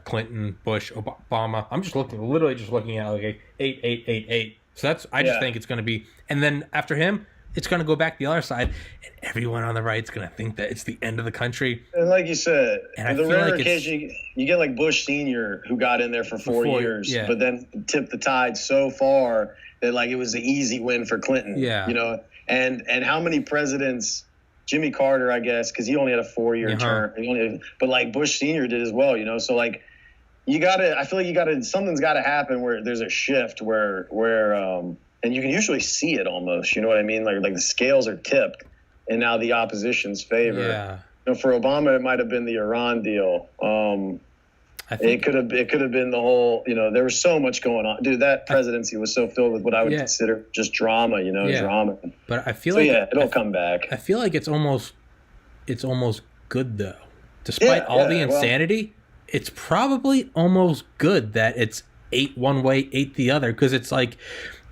Clinton, Bush, Obama. I'm just literally looking at like 8. So I just think it's going to be, and then after him, it's going to go back the other side, and everyone on the right's going to think that it's the end of the country. And like you said, and the rare occasion you get like Bush Senior, who got in there for 4 years, but then tipped the tide so far that, like, it was an easy win for Clinton. And how many presidents? Jimmy Carter, I guess, because he only had a 4-year term. But like Bush Senior did as well. So like, I feel like something's got to happen where there's a shift where and you can usually see it almost, you know what I mean? Like the scales are tipped, and now the opposition's favor. For Obama, it might have been the Iran deal. I think it could have been the whole, there was so much going on. Dude, that presidency was so filled with what I would consider just drama, drama. But I feel it'll come back. I feel like it's almost good though. Despite all the insanity, it's probably almost good that it's 8 one way, 8 the other, because it's like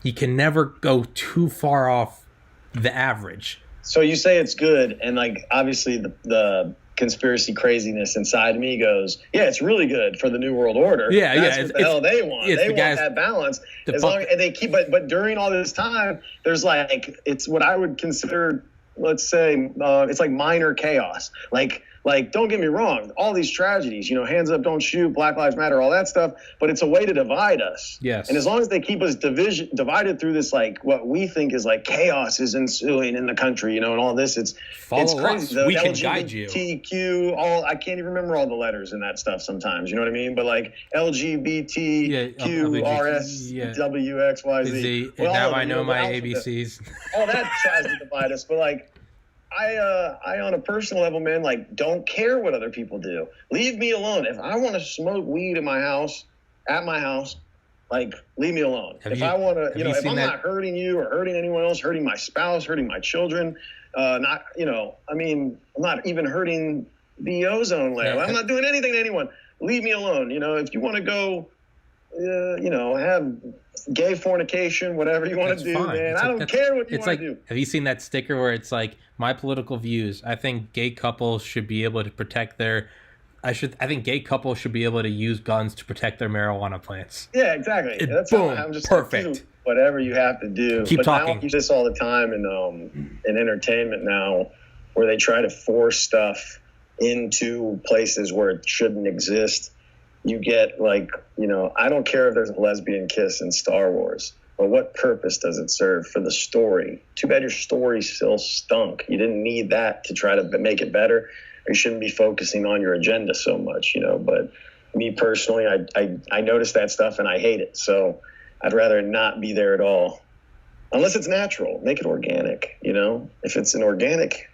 you can never go too far off the average. So you say it's good, and like obviously the conspiracy craziness inside me goes, yeah, it's really good for the New World Order. That's what the hell they want. They want that balance. As long as they keep, but during all this time, there's like, it's what I would consider, let's say, it's like minor chaos. Like, don't get me wrong, all these tragedies, hands up, don't shoot, Black Lives Matter, all that stuff, but it's a way to divide us. Yes. And as long as they keep us divided through this, like, what we think is like chaos is ensuing in the country, and all this, it's crazy. We can guide you. LGBTQ, I can't even remember all the letters in that stuff sometimes, you know what I mean? But like LGBTQ, RS, WXYZ. And now I know my ABCs. All that tries to divide us, but like, I on a personal level, man, like, don't care what other people do. Leave me alone. If I want to smoke weed at my house, like, leave me alone. If I want to, if I'm not hurting you or hurting anyone else, hurting my spouse, hurting my children, I'm not even hurting the ozone layer. I'm not doing anything to anyone. Leave me alone. If you want to go, have gay fornication, whatever you want to do, fine. Man. I don't care what you want to do. Have you seen that sticker where it's like, my political views? I think gay couples should be able to protect their. I think gay couples should be able to use guns to protect their marijuana plants. Yeah, exactly. That's boom, how I'm just perfect. Like, whatever you have to do. Keep talking. I do this all the time in entertainment now, where they try to force stuff into places where it shouldn't exist. You get like, I don't care if there's a lesbian kiss in Star Wars, but what purpose does it serve for the story? Too bad your story still stunk. You didn't need that to try to make it better. You shouldn't be focusing on your agenda so much, But me personally, I notice that stuff and I hate it. So I'd rather not be there at all. Unless it's natural. Make it organic, If it's an organic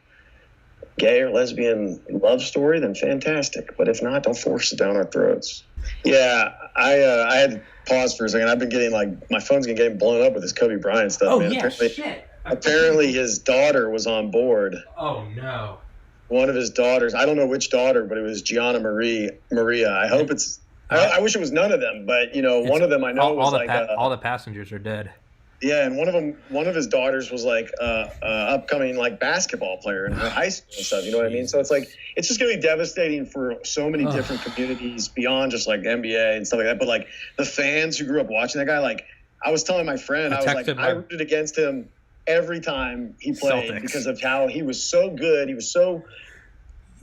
gay or lesbian love story, then fantastic. But if not, don't force it down our throats. Yeah, I had to pause for a second. I've been getting my phone's getting blown up with this Kobe Bryant stuff. Oh, man. yeah, shit. Apparently his daughter was on board. Oh, no. One of his daughters, I don't know which daughter, but it was Gianna Maria. I hope it's, I wish it was none of them, but one of them I know was all the passengers are dead. Yeah, and one of his daughters was upcoming basketball player in her high school and stuff. You know what I mean? So it's it's just gonna be devastating for so many different communities beyond just NBA and stuff like that. But the fans who grew up watching that guy, I was telling my friend, I rooted against him every time he played Celtics. Because of how he was so good.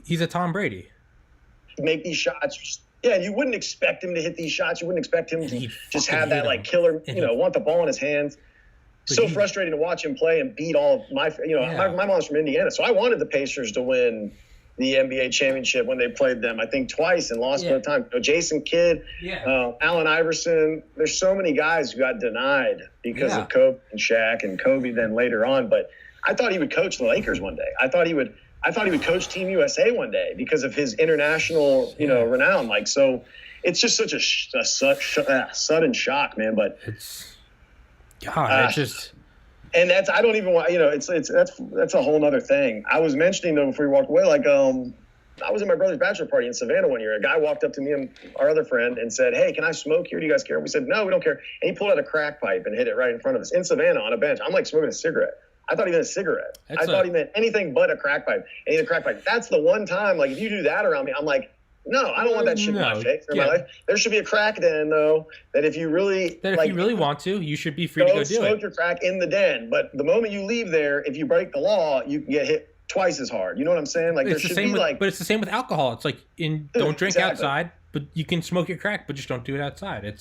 He's a Tom Brady. Make these shots. Yeah, you wouldn't expect him to hit these shots. You wouldn't expect him to just have that killer, want the ball in his hands. So frustrating to watch him play and beat all of my mom's from Indiana. So I wanted the Pacers to win the NBA championship when they played them, I think twice and lost both times. Jason Kidd, Allen Iverson. There's so many guys who got denied because of Kobe and Shaq and Kobe then later on. But I thought he would coach the Lakers one day. I thought he would coach Team USA one day because of his international, renown. So it's just such a sudden shock, man. But and that's, I don't even want, that's a whole nother thing. I was mentioning though before we walked away, I was at my brother's bachelor party in Savannah one year. A guy walked up to me and our other friend and said, "Hey, can I smoke here? Do you guys care?" We said, "No, we don't care." And he pulled out a crack pipe and hit it right in front of us in Savannah on a bench. I'm smoking a cigarette. I thought he meant a cigarette. I thought he meant anything but a crack pipe. And a crack pipe. That's the one time, if you do that around me, I'm no, I don't want that shit in my face or my life. There should be a crack den, though, that if you really want to, you should be free to go do it. Smoke your crack in the den. But the moment you leave there, if you break the law, you can get hit twice as hard. You know what I'm saying? But it's the same with alcohol. It's don't drink outside, but you can smoke your crack, but just don't do it outside.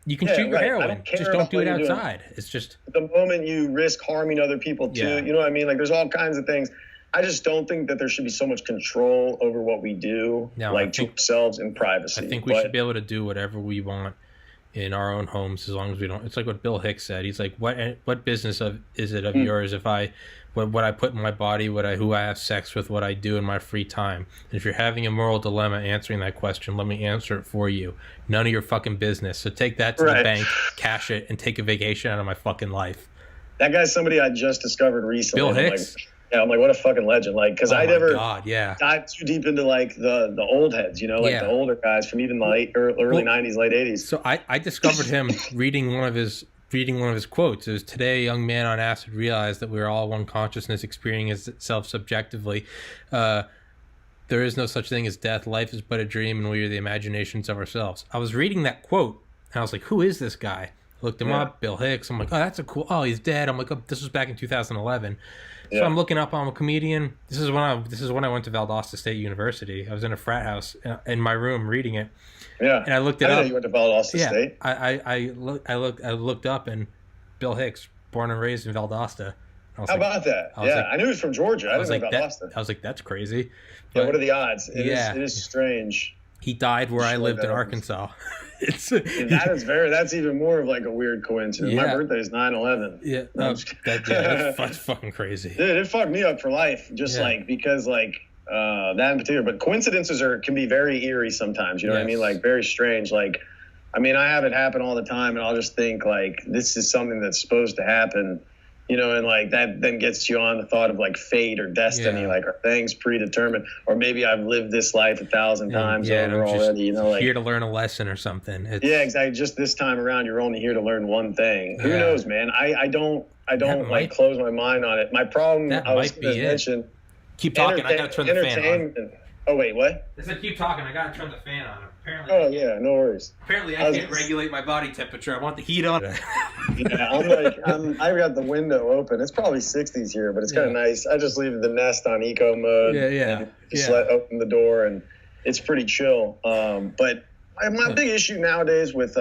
You can shoot your heroin. Just don't do it outside. It's just the moment you risk harming other people too. Yeah. You know what I mean? There's all kinds of things. I just don't think that there should be so much control over what we do, to ourselves in privacy. I think we should be able to do whatever we want in our own homes as long as we don't. It's like what Bill Hicks said. He's like, what business is it of yours if what I put in my body, who I have sex with, what I do in my free time? And if you're having a moral dilemma answering that question, let me answer it for you. None of your fucking business. So take that to the bank, cash it, and take a vacation out of my fucking life. That guy's somebody I just discovered recently. Bill Hicks? I'm like, what a fucking legend. Like, because I never dived too deep into, like, the old heads, you know, like the older guys from even the early 90s, late 80s. So I discovered him reading one of his quotes. It was, today a young man on acid realized that we are all one consciousness experiencing itself subjectively. There is no such thing as death. Life is but a dream, and we are the imaginations of ourselves. I was reading that quote, and I was like, who is this guy? I looked him up, Bill Hicks. I'm like, oh, that's a cool, oh, he's dead. I'm like, oh, this was back in 2011. So I'm looking up, I'm a comedian. This is when I went to Valdosta State University. I was in a frat house in my room reading it. Yeah. And I looked it up. I know you went to Valdosta State. I looked up, and Bill Hicks, born and raised in Valdosta. How about that? I knew he was from Georgia. I didn't know Valdosta. I was like, that's crazy. But what are the odds? It is strange. He died where I lived in Arkansas. That's even more of like a weird coincidence. My birthday is 9/11. Yeah, that's fucking crazy. Dude, it fucked me up for life. Just because that in particular. But coincidences can be very eerie sometimes. You know what I mean? Like very strange. Like, I mean, I have it happen all the time, and I'll just think like this is something that's supposed to happen. You know, and like that then gets you on the thought of like fate or destiny, like are things predetermined, or maybe I've lived this life 1,000 times over already. You know, like here to learn a lesson or something. Exactly. Just this time around, you're only here to learn one thing. Who knows, man? I don't like close my mind on it. My problem, I was going to mention. Keep talking. I gotta turn the fan on. Oh wait, what? I said keep talking. I gotta turn the fan on. Apparently. No worries. Apparently, I can't regulate my body temperature. I want the heat on. I've got the window open. It's probably 60s here, but it's kind of nice. I just leave the Nest on eco mode. Just open the door, and it's pretty chill. But my big issue nowadays with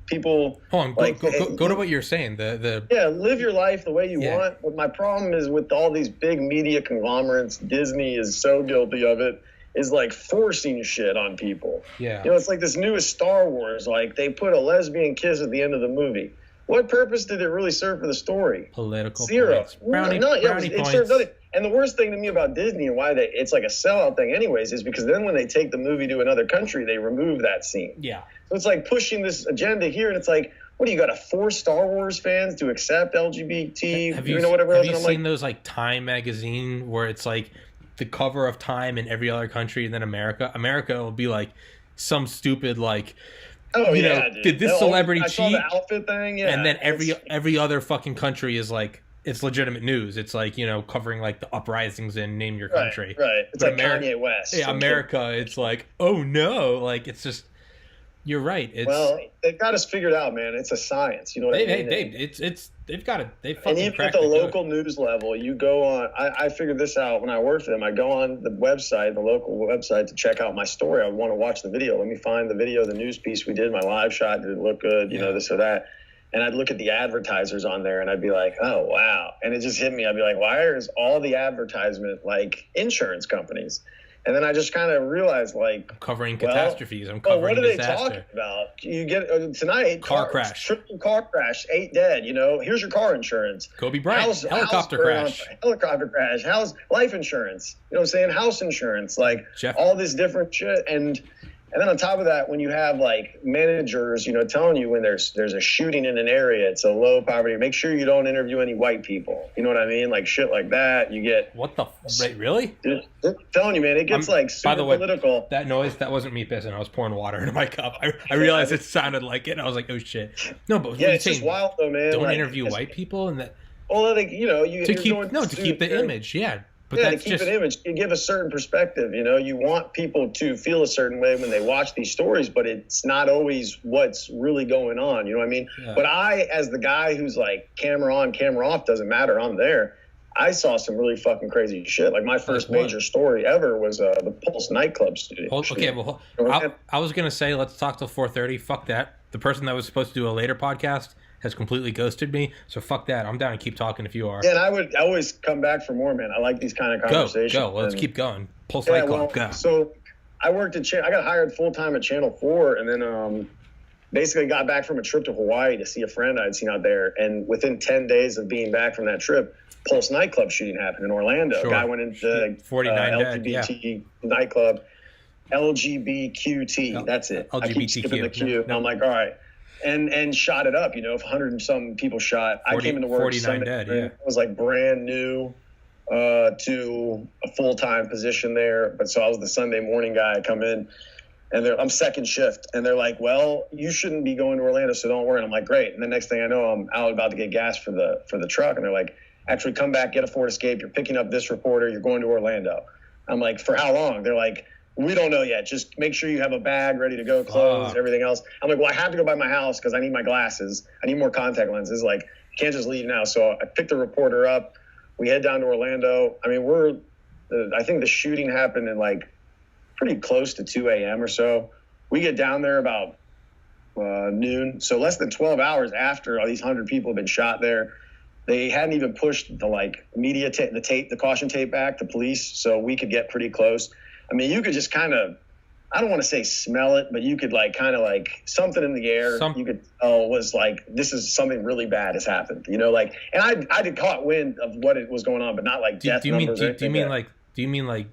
people. Hold on, go to what you're saying. Live your life the way you want. But my problem is with all these big media conglomerates. Disney is so guilty of it. Is like forcing shit on people. Yeah. You know, it's like this newest Star Wars. Like they put a lesbian kiss at the end of the movie. What purpose did it really serve for the story? Political Zero. Points. Brownie It served nothing. And the worst thing to me about Disney and why it's like a sellout thing anyways is because then when they take the movie to another country, they remove that scene. Yeah. So it's like pushing this agenda here, and it's like, what do you got to force Star Wars fans to accept LGBT? Have you seen those like Time magazine where it's like the cover of Time in every other country, and then America will be like some stupid like, dude. Did this celebrity I cheat? saw the outfit thing, and then every other fucking country is like, it's legitimate news. It's like, covering like the uprisings in name your country. Right. It's like Kanye West. Yeah, America. It's like, oh no, like it's just. You're right. They've got us figured out, man. It's a science. You know what I mean? They've got it. They fucking. And even at the local news level, you go on. I figured this out when I worked for them. I go on the local website to check out my story. I want to watch the video. Let me find the video, the news piece we did, my live shot. Did it look good? You know, this or that. And I'd look at the advertisers on there, and I'd be like, oh wow. And it just hit me. I'd be like, why is all the advertisement like insurance companies? And then I just kind of realized, like, I'm covering catastrophes. I'm covering what are disaster. they talking about? You get tonight. Car crash. Triple car crash. 8 dead. You know, here's your car insurance. Kobe Bryant. Helicopter crash. Helicopter crash. How's life insurance? You know what I'm saying? House insurance. Like all this different shit. And then on top of that, when you have like managers, telling you when there's a shooting in an area, it's a low poverty. Make sure you don't interview any white people. You know what I mean? Like shit like that. You get Wait, really? Dude, I'm telling you, man, it gets like super political. That noise, that wasn't me pissing. I was pouring water into my cup. I realized it sounded like it. And I was like, oh shit. No, but it's just wild though, man. Don't interview white people and that. Well, like to keep the image, yeah. But to keep an image, you give a certain perspective. You want people to feel a certain way when they watch these stories, but it's not always what's really going on. You know what I mean? Yeah. But I, as the guy who's like camera on, camera off, doesn't matter. I'm there. I saw some really fucking crazy shit. Like my first major story ever was the Pulse nightclub studio. I was gonna say let's talk till 4:30. Fuck that. The person that was supposed to do a later podcast has completely ghosted me, so fuck that. I'm down to keep talking if you are. Yeah, and I would always come back for more, man. I like these kind of conversations. Go. Let's keep going. Pulse Light Club, go. So I worked I got hired full time at Channel 4, and then basically got back from a trip to Hawaii to see a friend I'd seen out there. And within 10 days of being back from that trip, Pulse nightclub shooting happened in Orlando. Sure. Guy went into 49 LGBT nightclub, LGBTQT. That's it. LGBTQ. I keep skipping the Q. No. I'm like, all right. And shot it up, 100 and some people shot. 40, I came into work 49 Sunday. dead, yeah. It was like brand new to a full-time position there. But so I was the Sunday morning guy. I come in and I'm second shift. And they're like, well, you shouldn't be going to Orlando, so don't worry. And I'm like, great. And the next thing I know, I'm out about to get gas for the truck. And they're like, actually come back, get a Ford Escape. You're picking up this reporter. You're going to Orlando. I'm like, for how long? They're like, we don't know yet. Just make sure you have a bag ready to go, clothes, everything else. I'm like, well, I have to go by my house because I need my glasses. I need more contact lenses. Like, can't just leave now. So I picked the reporter up. We head down to Orlando. I mean, I think the shooting happened in like pretty close to 2 a.m. or so. We get down there about noon. So less than 12 hours after all these 100 people have been shot there. They hadn't even pushed the like media the caution tape back, the police, so we could get pretty close. I mean, you could just kind of, I don't want to say smell it, but you could like kind of like something in the air. You could was like, this is something really bad has happened, like, and I did caught wind of what it was going on, but not like death numbers. Do you mean like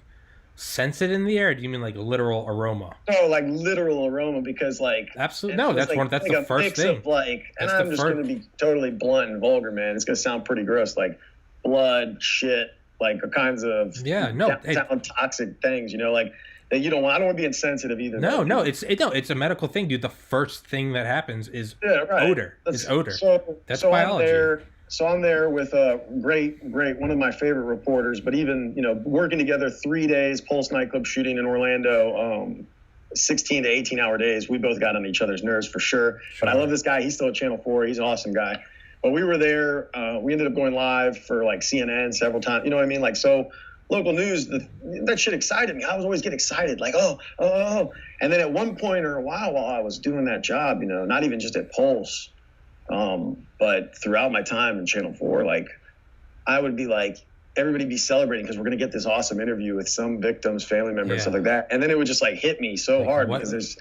sense it in the air? Or do you mean like literal aroma? No, like literal aroma, because like absolutely no, that's like, that's the first thing. Of like, and I'm just going to be totally blunt and vulgar, man. It's going to sound pretty gross, like blood, shit. Like all kinds of toxic things, like that you don't want. I don't want to be insensitive either. No, it's a medical thing, dude. The first thing that happens is odor. It's odor. That's biology. I'm there with a great, one of my favorite reporters. But even working together 3 days, Pulse nightclub shooting in Orlando, 16 to 18 hour days. We both got on each other's nerves for sure. But I love this guy. He's still at Channel 4. He's an awesome guy. But we were there. We ended up going live for like CNN several times. You know what I mean? Like, so local news, that shit excited me. I was always get excited, like, oh. And then at one point or a while I was doing that job, not even just at Pulse, but throughout my time in Channel 4, like I would be like, everybody be celebrating because we're going to get this awesome interview with some victim's family member and stuff like that. And then it would just like hit me so hard because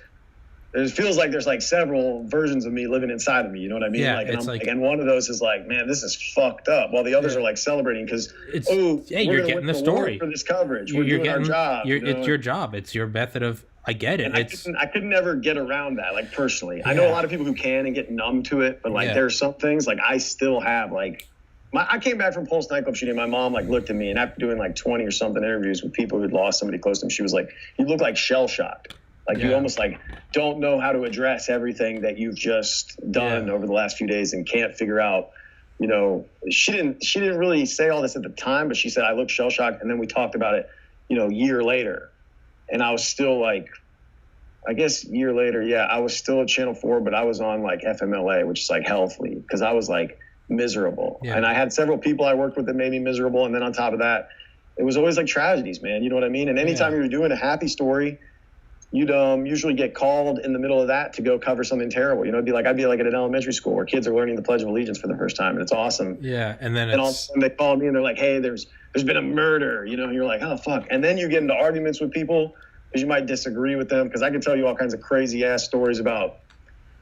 it feels like there's like several versions of me living inside of me. You know what I mean? Yeah, and one of those is like, man, this is fucked up. While the others are like celebrating because, you're getting the story for this coverage. We're doing our job. It's your job. It's your method of. I get it. I could never get around that, like personally. I know a lot of people who can and get numb to it, but like there's some things like I still have like. I came back from Pulse nightclub shooting. My mom like looked at me, and after doing like 20 or something interviews with people who'd lost somebody close to them, she was like, "You look like shell shocked." Like you almost like don't know how to address everything that you've just done over the last few days and can't figure out, she didn't really say all this at the time, but she said, I look shell shocked. And then we talked about it, a year later. And I was still like, I guess a year later. Yeah. I was still at Channel 4, but I was on like FMLA, which is like healthily because I was like miserable. And I had several people I worked with that made me miserable. And then on top of that, it was always like tragedies, man. You know what I mean? And anytime you were doing a happy story, you'd usually get called in the middle of that to go cover something terrible. I'd be like at an elementary school where kids are learning the Pledge of Allegiance for the first time, and it's awesome. Yeah, and then all of a sudden they call me and they're like, "Hey, there's been a murder." And you're like, "Oh fuck!" And then you get into arguments with people because you might disagree with them. Because I can tell you all kinds of crazy ass stories about,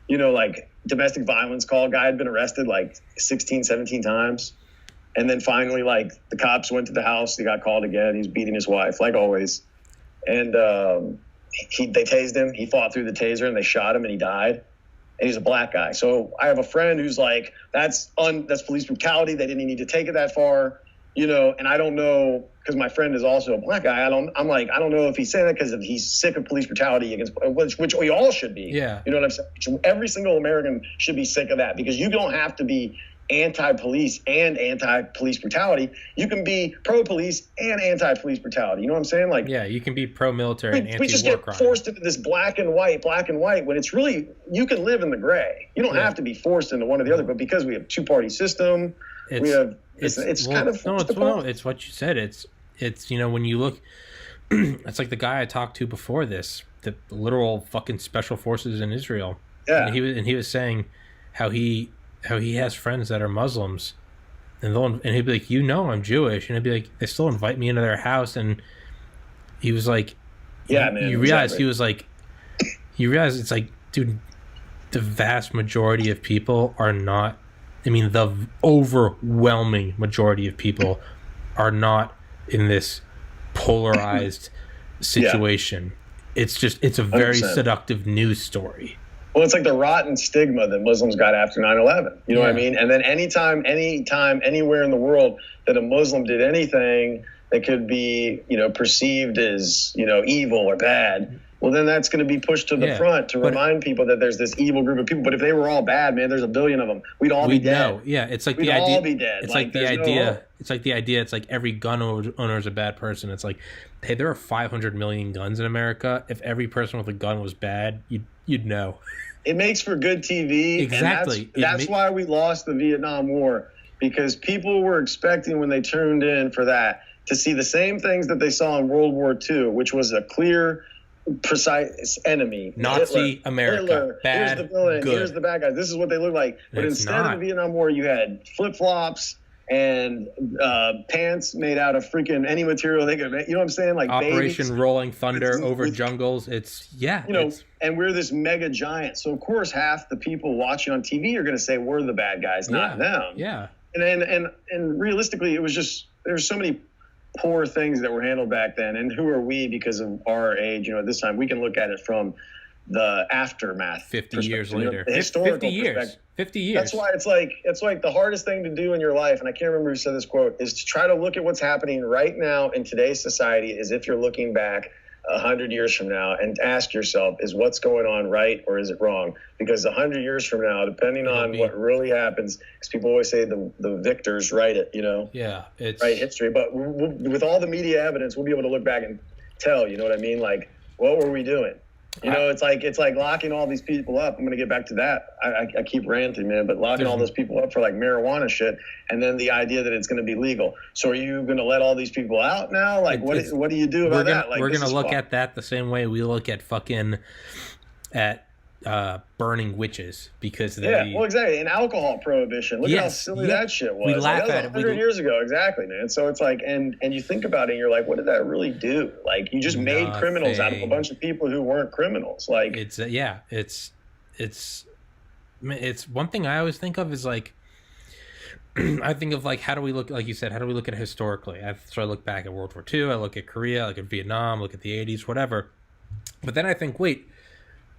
like domestic violence call. Guy had been arrested like 16, 17 times, and then finally like the cops went to the house. He got called again. He's beating his wife like always, and they tased him. He fought through the taser and they shot him and he died. And he's a black guy. So I have a friend who's like, that's police brutality. They didn't need to take it that far, and I don't know, because my friend is also a black guy. I don't know if he's saying that because he's sick of police brutality against, which we all should be. Yeah. You know what I'm saying? Every single American should be sick of that because you don't have to be anti-police and anti-police brutality. You can be pro-police and anti-police brutality. You know what I'm saying? Like, yeah, you can be pro-military and anti-war crime. We just get forced into this black and white, when it's really, you can live in the gray. You don't have to be forced into one or the other, but because we have two-party system, it's what you said. It's when you look, it's like the guy I talked to before this, the literal fucking special forces in Israel. Yeah. And he was saying how he has friends that are Muslims, and he'd be like, I'm Jewish, and he'd be like, they still invite me into their house, and he was like, man, you realize he was like, you realize it's like, dude, the vast majority of people are not. I mean, the overwhelming majority of people are not in this polarized situation. It's a very 100%. Seductive news story. Well, it's like the rotten stigma that Muslims got after 9/11. You know what I mean? And then anytime, anywhere in the world that a Muslim did anything that could be, perceived as, evil or bad, well, then that's going to be pushed to the front to remind people that there's this evil group of people. But if they were all bad, man, there's a billion of them. We'd all be dead. Know. Yeah, it's like we'd the idea. We'd all be dead. It's like the idea. It's like the idea. It's like every gun owner is a bad person. It's like, hey, there are 500 million guns in America. If every person with a gun was bad, you'd know. It makes for good TV. Exactly. And that's why we lost the Vietnam War, because people were expecting when they tuned in for that to see the same things that they saw in World War II, which was a clear, precise enemy. Nazi Hitler, America. Bad, here's the villain. good. Here's the bad guy. This is what they look like. But instead of the Vietnam War, you had flip-flops and pants made out of freaking any material they could make. You know what I'm saying? Like Operation babies. Rolling Thunder over jungles. And we're this mega giant. So of course half the people watching on TV are going to say we're the bad guys, not them. Yeah. And realistically, it was just there's so many poor things that were handled back then. And who are we because of our age? At this time we can look at it from the aftermath. 50 years later. The historical 50 years. perspective. 50 years. That's why it's like the hardest thing to do in your life, and I can't remember who said this quote, is to try to look at what's happening right now in today's society as if you're looking back 100 years from now and ask yourself, is what's going on right or is it wrong? Because 100 years from now, depending on what really happens, because people always say the victors write it, Yeah. It's write history. But with all the media evidence, we'll be able to look back and tell, you know what I mean? Like, what were we doing? It's like locking all these people up. I'm going to get back to that. I keep ranting, man, but locking all those people up for like marijuana shit, and then the idea that it's going to be legal. So are you going to let all these people out now? Like, what do you do about that? Like, we're going to look at that the same way we look at burning witches because well, exactly. And alcohol prohibition. Look at how silly that shit was. We laugh at it. 100 years ago, exactly, man. So it's like, and you think about it, and you're like, what did that really do? Like, you just made criminals out of a bunch of people who weren't criminals. Like, it's one thing I always think of is like, I think of like, how do we look, like you said, how do we look at it historically? So I look back at World War II, I look at Korea, I look at Vietnam, look at the 80s, whatever. But then I think, wait,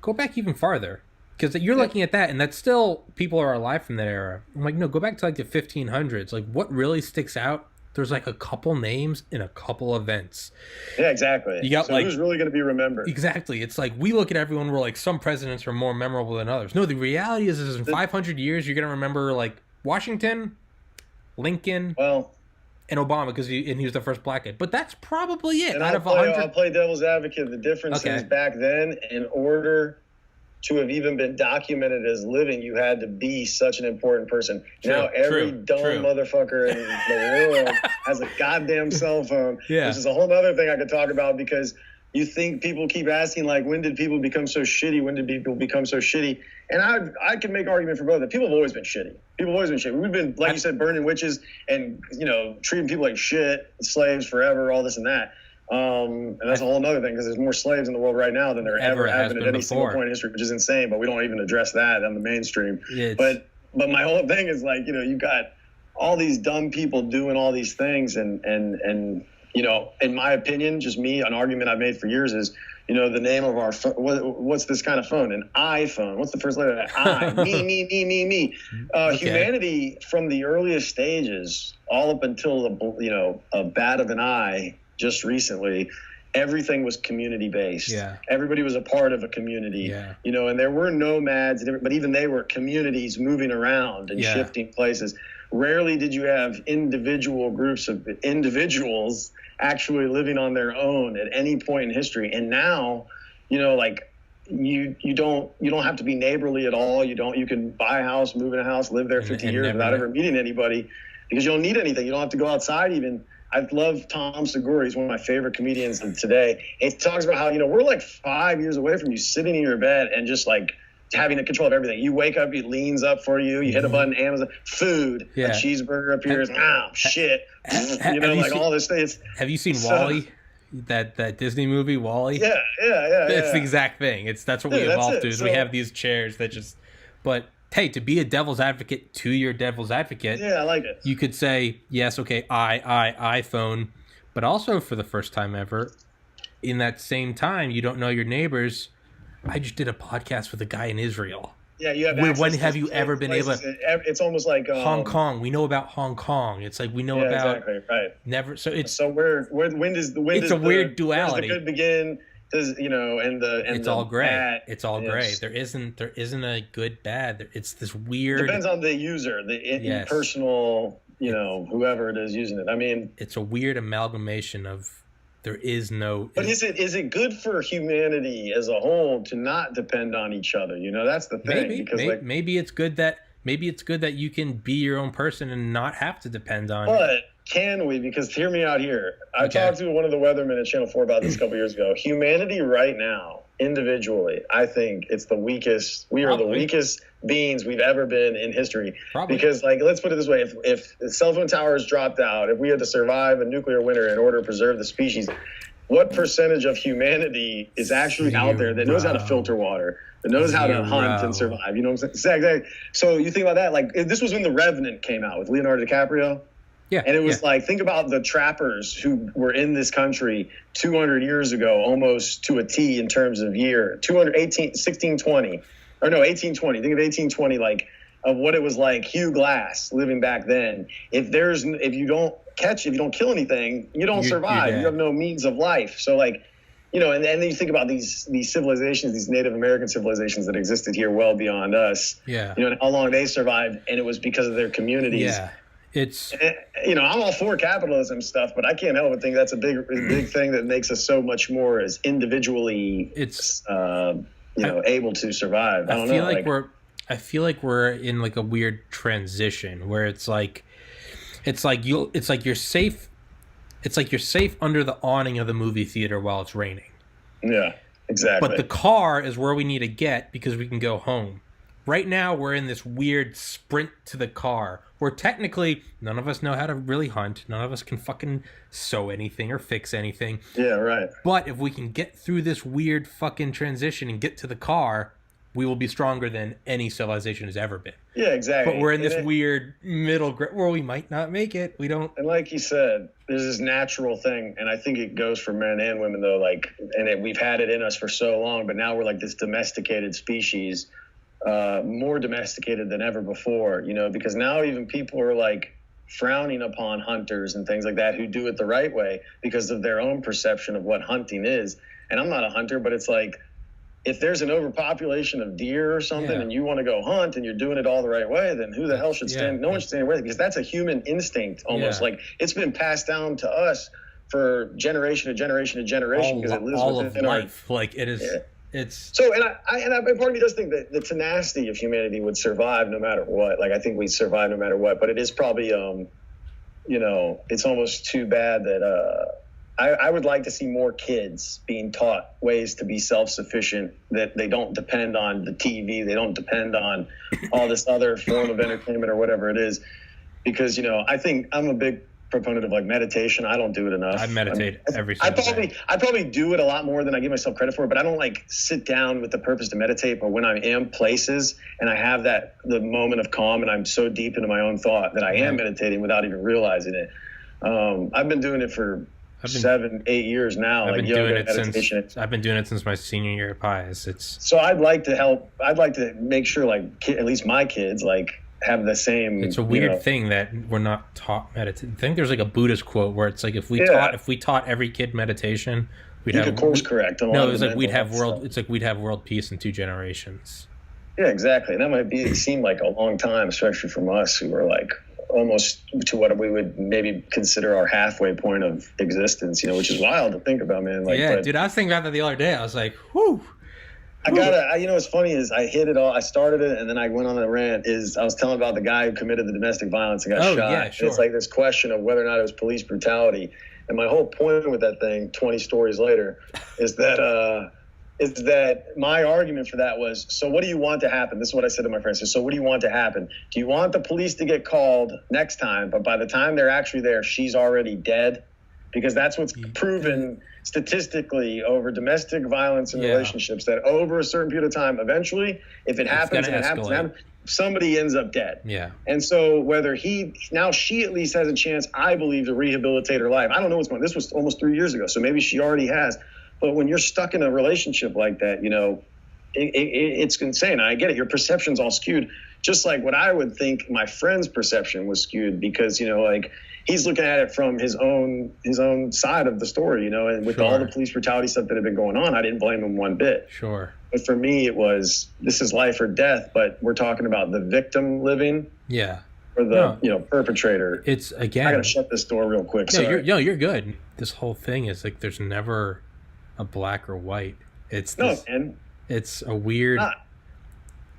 go back even farther, because you're looking at that and that's still people are alive from that era. I'm like, no, go back to like the 1500s. Like, what really sticks out? There's like a couple names in a couple events. Yeah, exactly. You got so who's really going to be remembered? Exactly. It's like we look at everyone, we're like, some presidents are more memorable than others. No, the reality is in 500 years you're going to remember like Washington, Lincoln, and Obama because he was the first black guy. But that's probably it. And I'll play devil's advocate. The difference is back then, in order to have even been documented as living, you had to be such an important person. Now every dumb motherfucker in the world has a goddamn cell phone, which is a whole other thing I could talk about, because you think people keep asking, like, when did people become so shitty? When did people become so shitty? And I can make an argument for both. That people have always been shitty. People have always been shitty. We've been, like you said, burning witches and, treating people like shit, slaves forever, all this and that. And that's a whole other thing, because there's more slaves in the world right now than there ever have been at any single point in history, which is insane, but we don't even address that on the mainstream. But my whole thing is like, you've got all these dumb people doing all these things, and in my opinion, just me, an argument I've made for years is, the name of our phone, what's this kind of phone? An iPhone. What's the first letter of that? I. Me. Humanity from the earliest stages, all up until a bat of an eye just recently, everything was community based. Everybody was a part of a community. And there were nomads, but even they were communities moving around and shifting places. Rarely did you have individual groups of individuals actually living on their own at any point in history. And now, you don't have to be neighborly at all. You can buy a house, move in a house, live there 50 years without ever meeting anybody, because you don't need anything. You don't have to go outside even. I love Tom Segura. He's one of my favorite comedians of today. He talks about how, we're like 5 years away from you sitting in your bed and just like having the control of everything. You wake up, he leans up for you, you hit a button, Amazon, food, a cheeseburger appears, shit. All this things. Have you seen WALL-E? That Disney movie, WALL-E? Yeah. It's the exact thing. That's what we evolved to, is we have these chairs that just But hey, to be a devil's advocate to your devil's advocate, Yeah, I like it. you could say, yes, okay, iPhone, but also for the first time ever, in that same time, you don't know your neighbors. I just did a podcast with a guy in Israel. Yeah, you have When have you ever been able to... It's almost like Hong Kong. We know about Hong Kong. It's like we know about... Exactly, right. Never... So it's... So when does the... When it's does a weird duality. Where does the good begin? Does, it's all gray. Bad, it's all gray. There isn't a good bad. It's this weird... Depends on the user, the personal, whoever it is using it. I mean... It's a weird amalgamation of... There is no... But is it good for humanity as a whole to not depend on each other? That's the thing. Maybe it's good that you can be your own person and not have to depend on... But can we? Because hear me out here. I talked to one of the weathermen at Channel 4 about this a couple years ago. Humanity right now, individually, I think it's the weakest. We are the weakest beings we've ever been in history. Probably. Because, let's put it this way. If the cell phone towers dropped out, if we had to survive a nuclear winter in order to preserve the species, what percentage of humanity is actually out there that knows how to filter water, that knows how to hunt and survive? You know what I'm saying? Exactly. So you think about that. This was when The Revenant came out with Leonardo DiCaprio. Yeah. And it was think about the trappers who were in this country 200 years ago, almost to a T in terms of year, 1620, or no, 1820. Think of 1820, of what it was like, Hugh Glass living back then. If you don't kill anything, you don't survive. You have no means of life. So and then you think about these civilizations, these Native American civilizations that existed here well beyond us. Yeah. And how long they survived, and it was because of their communities. Yeah. It's I'm all for capitalism stuff, but I can't help but think that's a big thing that makes us so much more as individually able to survive. I feel like we're in a weird transition where it's like you're safe under the awning of the movie theater while it's raining. Yeah, exactly. But the car is where we need to get because we can go home. Right now, we're in this weird sprint to the car where technically none of us know how to really hunt. None of us can fucking sew anything or fix anything. Yeah, right. But if we can get through this weird fucking transition and get to the car, we will be stronger than any civilization has ever been. Yeah, exactly. But we're in this weird middle where we might not make it. We don't. And like you said, there's this natural thing, and I think it goes for men and women though. We've had it in us for so long, but now we're this domesticated species. More domesticated than ever before, because now even people are frowning upon hunters and things like that who do it the right way because of their own perception of what hunting is. And I'm not a hunter, but it's if there's an overpopulation of deer or something and you want to go hunt and you're doing it all the right way, then who the hell should stand? No one should stand away, because that's a human instinct almost. It's been passed down to us for generation to generation to generation because it lives within our life. It is. Yeah. It's so, and part of me does think that the tenacity of humanity would survive no matter what. I think we'd survive no matter what. But it is probably, it's almost too bad that I would like to see more kids being taught ways to be self-sufficient, that they don't depend on the TV, they don't depend on all this other form of entertainment or whatever it is. Because I think I'm a big proponent of meditation. I don't do it enough. I meditate every single day. I probably do it a lot more than I give myself credit for, but I don't sit down with the purpose to meditate. But when I am places and I have the moment of calm and I'm so deep into my own thought that I am meditating without even realizing it. I've been doing it for 7-8 years now. I've been doing it since my senior year at Pius. So I'd like to make sure at least my kids have the same. It's a weird thing that we're not taught meditation. I think there's a Buddhist quote where it's if we taught every kid meditation, we'd have course correct. We'd have world peace in 2 generations. Yeah, exactly. And that might seem like a long time, especially from us who are almost to what we would maybe consider our halfway point of existence. Which is wild to think about, man. Dude, I was thinking about that the other day. I was like, whew. What's funny is I hit it all. I started it and then I went on a rant. I was telling about the guy who committed the domestic violence and got shot. Yeah, sure. It's this question of whether or not it was police brutality. And my whole point with that thing, 20 stories later, is that my argument for that was, so what do you want to happen? This is what I said to my friends. So what do you want to happen? Do you want the police to get called next time, but by the time they're actually there, she's already dead? because that's what's proven statistically over domestic violence and relationships, that over a certain period of time, eventually, if it happens, somebody ends up dead. Yeah. And so whether she at least has a chance, I believe, to rehabilitate her life. I don't know what's going on. This was almost 3 years ago, so maybe she already has. But when you're stuck in a relationship like that, it's insane. I get it. Your perception's all skewed. Just like what I would think my friend's perception was skewed, because, he's looking at it from his own side of the story, and with all the police brutality stuff that had been going on, I didn't blame him one bit. Sure. But for me, it was, this is life or death, but we're talking about the victim living. Yeah. Or the, perpetrator. It's, again, I got to shut this door real quick. You're good. This whole thing is like, there's never a black or white. It's a weird,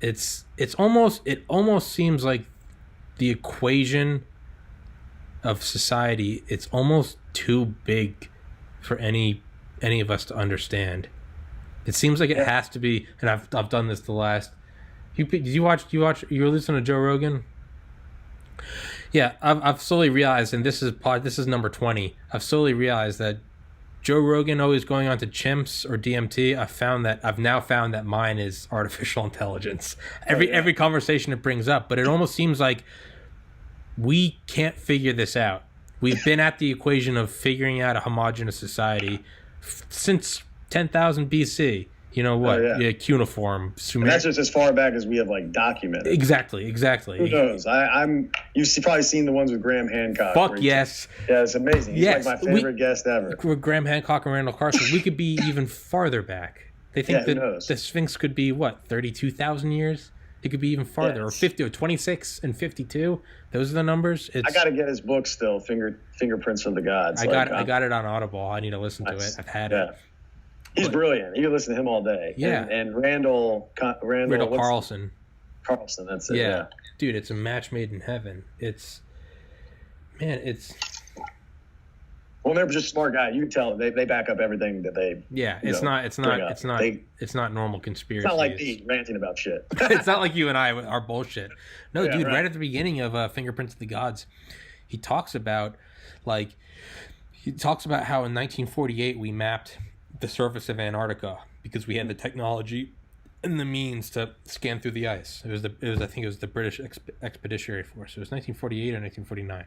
it almost seems like the equation of society, it's almost too big for any of us to understand. It seems like it has to be, and I've done this the last. You were listening to Joe Rogan? Yeah, I've slowly realized, and this is number 20. I've slowly realized that Joe Rogan always going on to chimps or DMT. I've now found that mine is artificial intelligence. Every conversation it brings up, but it almost seems like we can't figure this out. We've been at the equation of figuring out a homogenous society since 10,000 BC. You know what? Cuneiform. And that's just as far back as we have documented. Exactly. Who knows? You've probably seen the ones with Graham Hancock. Fuck yes. Yeah, it's amazing. He's like my favorite guest ever. With Graham Hancock and Randall Carlson, we could be even farther back. They think that the Sphinx could be 32,000 years. It could be even farther, or 50, or 26 and 52. Those are the numbers. I got to get his book still, Fingerprints of the Gods. I got it on Audible. I need to listen to it. I've had it. He's brilliant. You can listen to him all day. Yeah. And Randall Carlson. Carlson, that's it. Yeah. Dude, it's a match made in heaven. Well, they're just a smart guy. You can tell they back up everything that they. Yeah, it's not normal conspiracy. It's not like me ranting about shit. It's not like you and I are bullshit. No, dude. Right at the beginning of Fingerprints of the Gods, he talks about how in 1948 we mapped the surface of Antarctica because we had the technology and the means to scan through the ice. I think it was the British Expeditionary Force. It was 1948 or 1949.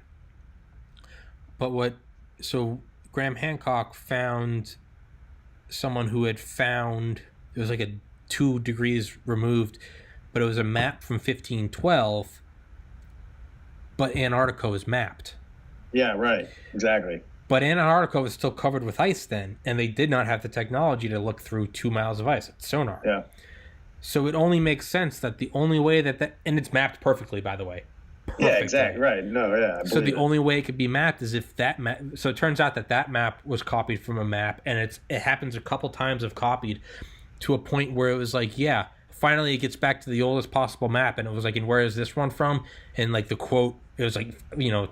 So Graham Hancock found someone who had found, it was 2 degrees removed, but it was a map from 1512, but Antarctica was mapped. Yeah, right. Exactly. But Antarctica was still covered with ice then, and they did not have the technology to look through 2 miles of ice. It's sonar. Yeah. So it only makes sense that the only way and it's mapped perfectly, by the way. Perfectly. Yeah, exactly. Right. No, yeah. So the only way it could be mapped is if that map. So it turns out that map was copied from a map, and it happens a couple times of copied to a point where it was finally it gets back to the oldest possible map, and it was and where is this one from? And the quote, it was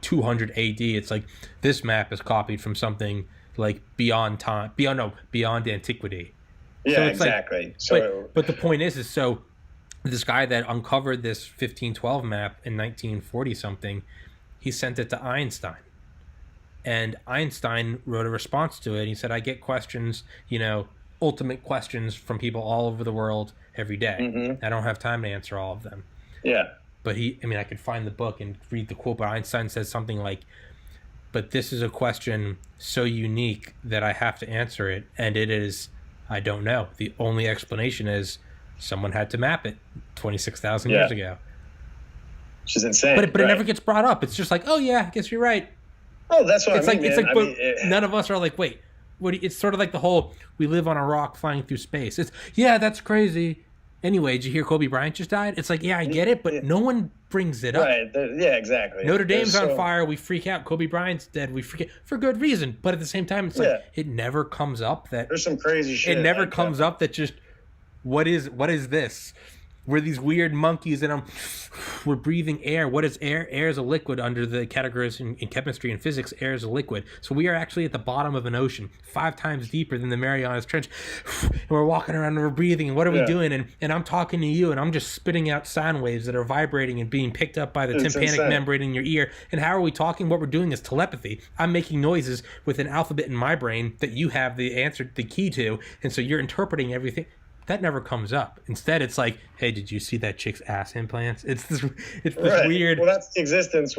200 AD. It's this map is copied from something beyond antiquity. Yeah, so exactly. But the point is so this guy that uncovered this 1512 map in 1940 something, he sent it to Einstein, and Einstein wrote a response to it. He said, I get questions, ultimate questions from people all over the world every day. Mm-hmm. I don't have time to answer all of them. Yeah. But I could find the book and read the quote, but Einstein says something but this is a question so unique that I have to answer it, and it is, I don't know. The only explanation is someone had to map it 26,000 years ago. Which is insane. But it never gets brought up. It's just oh yeah, I guess you're right. Oh, that's what I mean. It's none of us are wait. It's sort of the whole, we live on a rock flying through space. It's, that's crazy. Anyway, did you hear Kobe Bryant just died? It's yeah, I get it, but no one brings it up. Right. Yeah, exactly. Notre Dame's on fire. We freak out. Kobe Bryant's dead. We freak out for good reason. But at the same time, it's it never comes up that there's some crazy shit. It never comes up that just what is this? we're these weird monkeys, and we're breathing air. What is air? Air is a liquid under the categories in chemistry and physics. Air is a liquid. So we are actually at the bottom of an ocean, 5 times deeper than the Marianas Trench. And we're walking around and we're breathing. And what are we doing? And I'm talking to you, and I'm just spitting out sound waves that are vibrating and being picked up by the tympanic membrane in your ear. And how are we talking? What we're doing is telepathy. I'm making noises with an alphabet in my brain that you have the answer, the key to. And so you're interpreting everything. That never comes up. Instead, it's like, hey, did you see that chick's ass implants? It's this weird. Well, that's the existence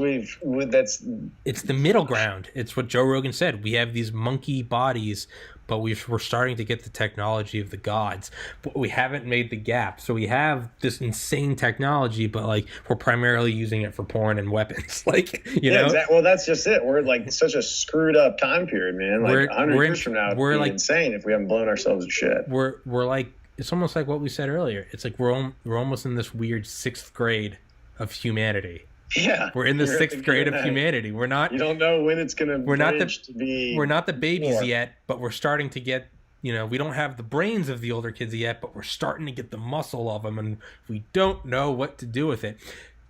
It's the middle ground. It's what Joe Rogan said. We have these monkey bodies, but we're starting to get the technology of the gods. But we haven't made the gap. So we have this insane technology, but like we're primarily using it for porn and weapons. Like, you know? Exactly. Well, that's just it. We're like such a screwed up time period, man. Like 100 years from now, it'd be insane if we haven't blown ourselves to shit. We're like, it's almost like what we said earlier. It's like we're almost in this weird 6th grade of humanity. Yeah, we're in the 6th grade of humanity. We're not. You don't know when it's gonna. We're not the babies yet, but we're starting to get. You know, we don't have the brains of the older kids yet, but we're starting to get the muscle of them, and we don't know what to do with it.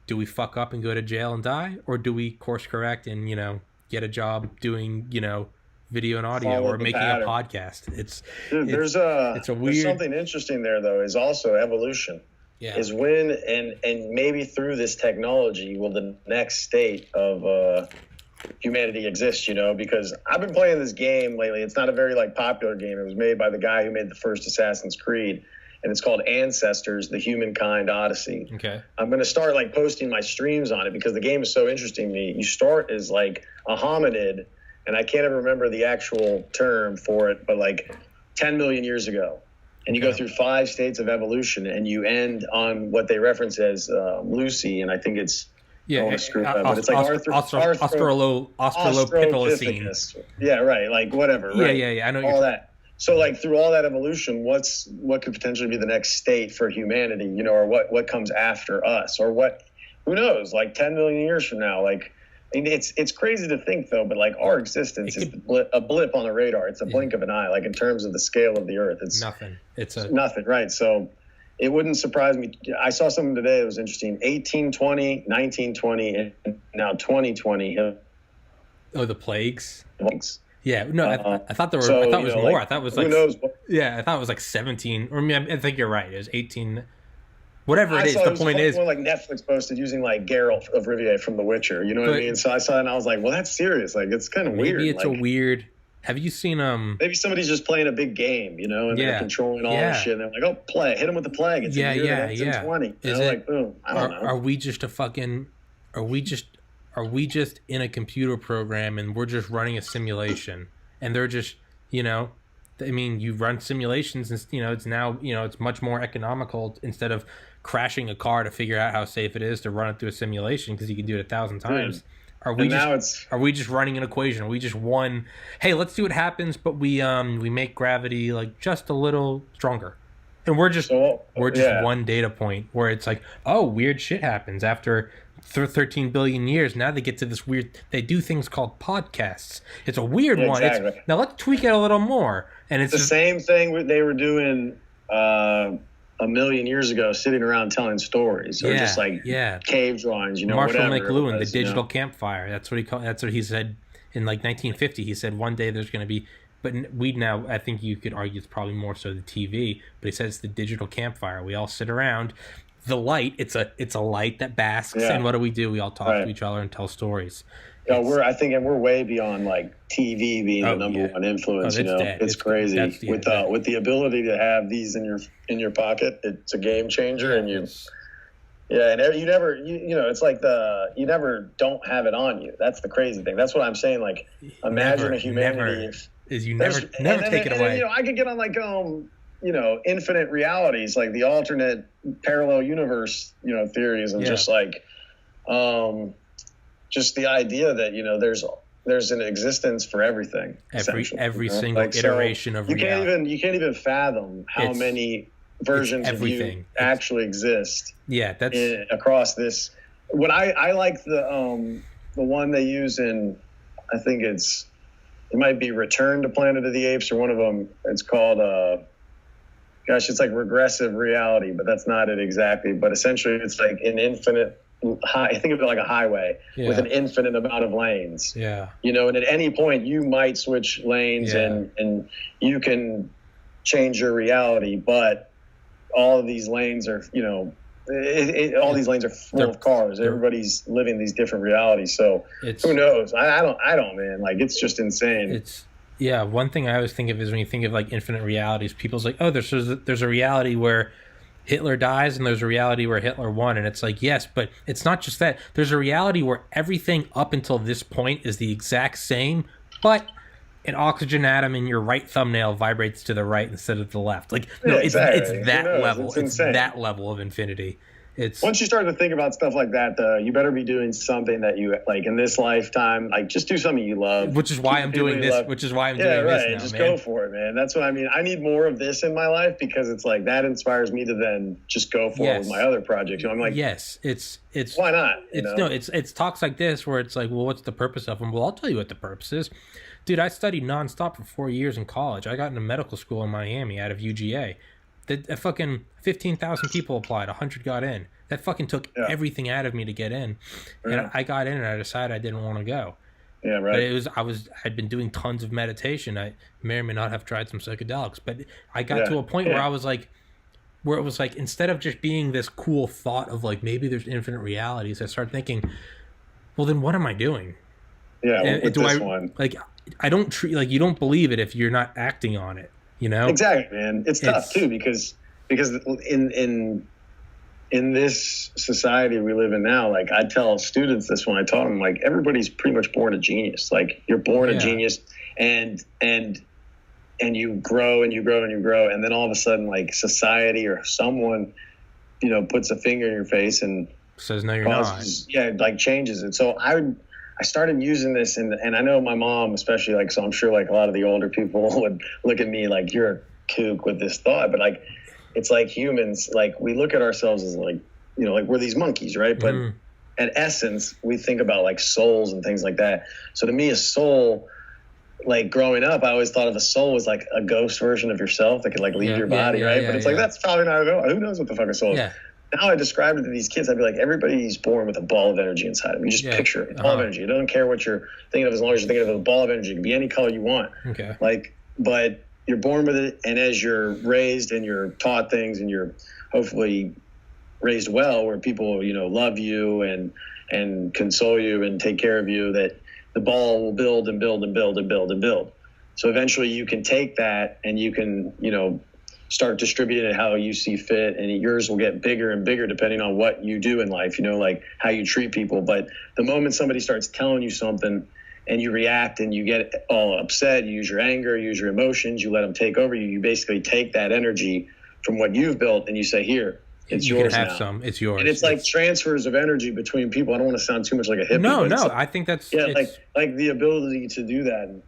Do we fuck up and go to jail and die, or do we course correct and get a job doing video and audio or making a podcast? There's something interesting there though, is also evolution. Yeah. Is when and maybe through this technology will the next state of humanity exist, because I've been playing this game lately. It's not a very popular game. It was made by the guy who made the first Assassin's Creed, and it's called Ancestors: The Humankind Odyssey. Okay. I'm going to start posting my streams on it because the game is so interesting to me. You start as a hominid, and I can't ever remember the actual term for it, but 10 million years ago. And you go through 5 states of evolution, and you end on what they reference as Lucy, and I think it's but it's Australopithecus. Yeah, right. Whatever. Right? Yeah. I know all that. So through all that evolution, what could potentially be the next state for humanity? Or what comes after us, or what? Who knows? 10 million years from now, it's crazy to think though, but our existence is a blip on the radar. It's a blink of an eye. In terms of the scale of the Earth, it's nothing. It's nothing, right? So it wouldn't surprise me. I saw something today that was interesting. 1820, 1920, and now 2020. Oh, the plagues. Yeah, no, I thought there were. I thought it was more. I thought it was who knows? Yeah, I thought it was 17. Or I think you're right. It was 18. Whatever it is, the point is, one Netflix posted using Geralt of Rivia from The Witcher. You know what I mean? So I saw it and I was like, well, that's serious. It's kind of weird. Maybe it's a weird. Have you seen Maybe somebody's just playing a big game, and they're controlling all this shit. And they're like, oh, play, hit them with the plague. It's a year 20. Is it? Boom. I don't know. Are we just a fucking? Are we just in a computer program and we're just running a simulation and they're just you run simulations and it's now it's much more economical instead of crashing a car to figure out how safe it is to run it through a simulation because you can do it 1,000 times. Are we just running an equation? Are we just one? Hey, let's see what happens, but we make gravity just a little stronger, and we're just one data point where it's weird shit happens after 13 billion years. Now they get to this weird. They do things called podcasts. It's a weird one. Exactly. Now let's tweak it a little more, and it's the same thing they were doing. A million years ago, sitting around telling stories, or just cave drawings, Marshall whatever. McLuhan, the digital campfire. That's what he called. That's what he said in 1950. He said one day there's going to be, but we now I think you could argue it's probably more so the TV. But he says it's the digital campfire. We all sit around. The light. It's a light that basks. And what do? We all talk to each other and tell stories. We're way beyond TV being the number one influence. It's crazy with the ability to have these in your pocket. It's a game changer, and you never you never don't have it on you. That's the crazy thing. That's what I'm saying. Imagine a humanity you never take it away. I could get on infinite realities, the alternate parallel universe, theories, and just the idea that there's an existence for everything. Every single iteration of reality. You can't even fathom how many versions of you actually exist. Yeah, that's across this. What I like the one they use in, I think it might be Return to Planet of the Apes or one of them. It's called gosh, it's like regressive reality, but that's not it exactly. But essentially, it's like an infinite high. Think of it like a highway with an infinite amount of lanes. Yeah. You know, and at any point you might switch lanes and you can change your reality, but all of these lanes are, you know, all these lanes are full of cars. Everybody's living these different realities. So who knows? I don't, man. Like, it's just insane. One thing I always think of is when you think of like infinite realities, people's like, oh, there's a reality where Hitler dies and there's a reality where Hitler won. And it's like, yes, but it's not just that. There's a reality where everything up until this point is the exact same, but an oxygen atom in your right thumbnail vibrates to the right instead of the left. Like, no, exactly. It's that level. It's that level of infinity. Once you start to think about stuff like that, though, you better be doing something that you like in this lifetime. Like, just do something you love. Which is why I'm doing this. Which is why I'm doing this now, just go for it, man. That's what I mean. I need more of this in my life because it's like that inspires me to then just go for it with my other projects. You know, I'm like, it's why not? It's talks like this where it's like, well, what's the purpose of them? Well, I'll tell you what the purpose is. Dude, I studied nonstop for 4 years in college. I got into medical school in Miami out of UGA. That fucking 15,000 people applied. 100 got in. That fucking took everything out of me to get in. And I got in and I decided I didn't want to go. Yeah, right. But I'd been doing tons of meditation. I may or may not have tried some psychedelics, but I got to a point where it was like, instead of just being this cool thought of like, maybe there's infinite realities, I started thinking, well, then what am I doing? Yeah. With this one. Like, I don't treat, like, you don't believe it if you're not acting on it, you know? Exactly, man. It's tough too, because in this society we live in now, like, I tell students this when I taught them, like, everybody's pretty much born a genius. Like, you're born a genius, and you grow and you grow and you grow, and then all of a sudden, like, society or someone, you know, puts a finger in your face and says, no, you're not. Yeah, like, changes it. So I started using this, and I know my mom especially, like, so I'm sure, like, a lot of the older people would look at me like, you're a kook with this thought, but, like, it's like humans, like, we look at ourselves as, like, you know, like, we're these monkeys, right? But at essence, we think about, like, souls and things like that. So to me, a soul, like, growing up, I always thought of a soul as, like, a ghost version of yourself that could, like, leave your body, right? But it's like, that's probably not, who knows what the fuck a soul is. Now I describe it to these kids, I'd be like, everybody's born with a ball of energy inside of them. You just picture it, a ball of energy. You don't care what you're thinking of as long as you're thinking of a ball of energy. It can be any color you want. Okay. Like, but you're born with it, and as you're raised and you're taught things and you're hopefully raised well, where people, you know, love you and console you and take care of you, that the ball will build and build and build and build and build. So eventually you can take that and you can, you know, start distributing it how you see fit, and yours will get bigger and bigger depending on what you do in life, you know, like how you treat people. But the moment somebody starts telling you something and you react and you get all upset, you use your anger, you use your emotions, you let them take over you, you basically take that energy from what you've built and you say, here, it's yours now. Some, it's yours. And it's like transfers of energy between people. I don't want to sound too much like a hippie. No, like, I think that's... Yeah, like the ability to do that,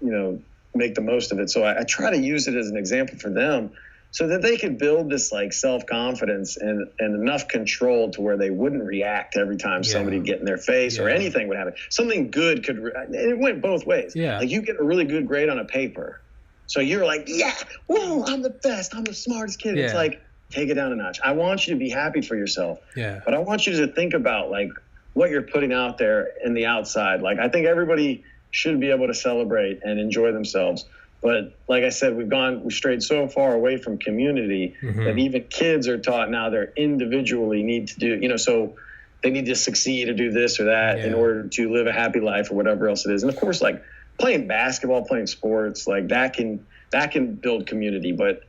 you know, make the most of it. So I try to use it as an example for them so that they could build this, like, self-confidence and enough control to where they wouldn't react every time somebody would get in their face or anything would happen. Something good it went both ways. Yeah. Like, you get a really good grade on a paper. So you're like, yeah, whoa, I'm the best. I'm the smartest kid. Yeah. It's like, take it down a notch. I want you to be happy for yourself. Yeah. But I want you to think about, like, what you're putting out there in the outside. Like, I think everybody should be able to celebrate and enjoy themselves. But like I said, we strayed so far away from community that even kids are taught now they're individually need to do, you know, so they need to succeed or do this or that in order to live a happy life or whatever else it is. And of course, like, playing basketball, playing sports, like, that can build community. But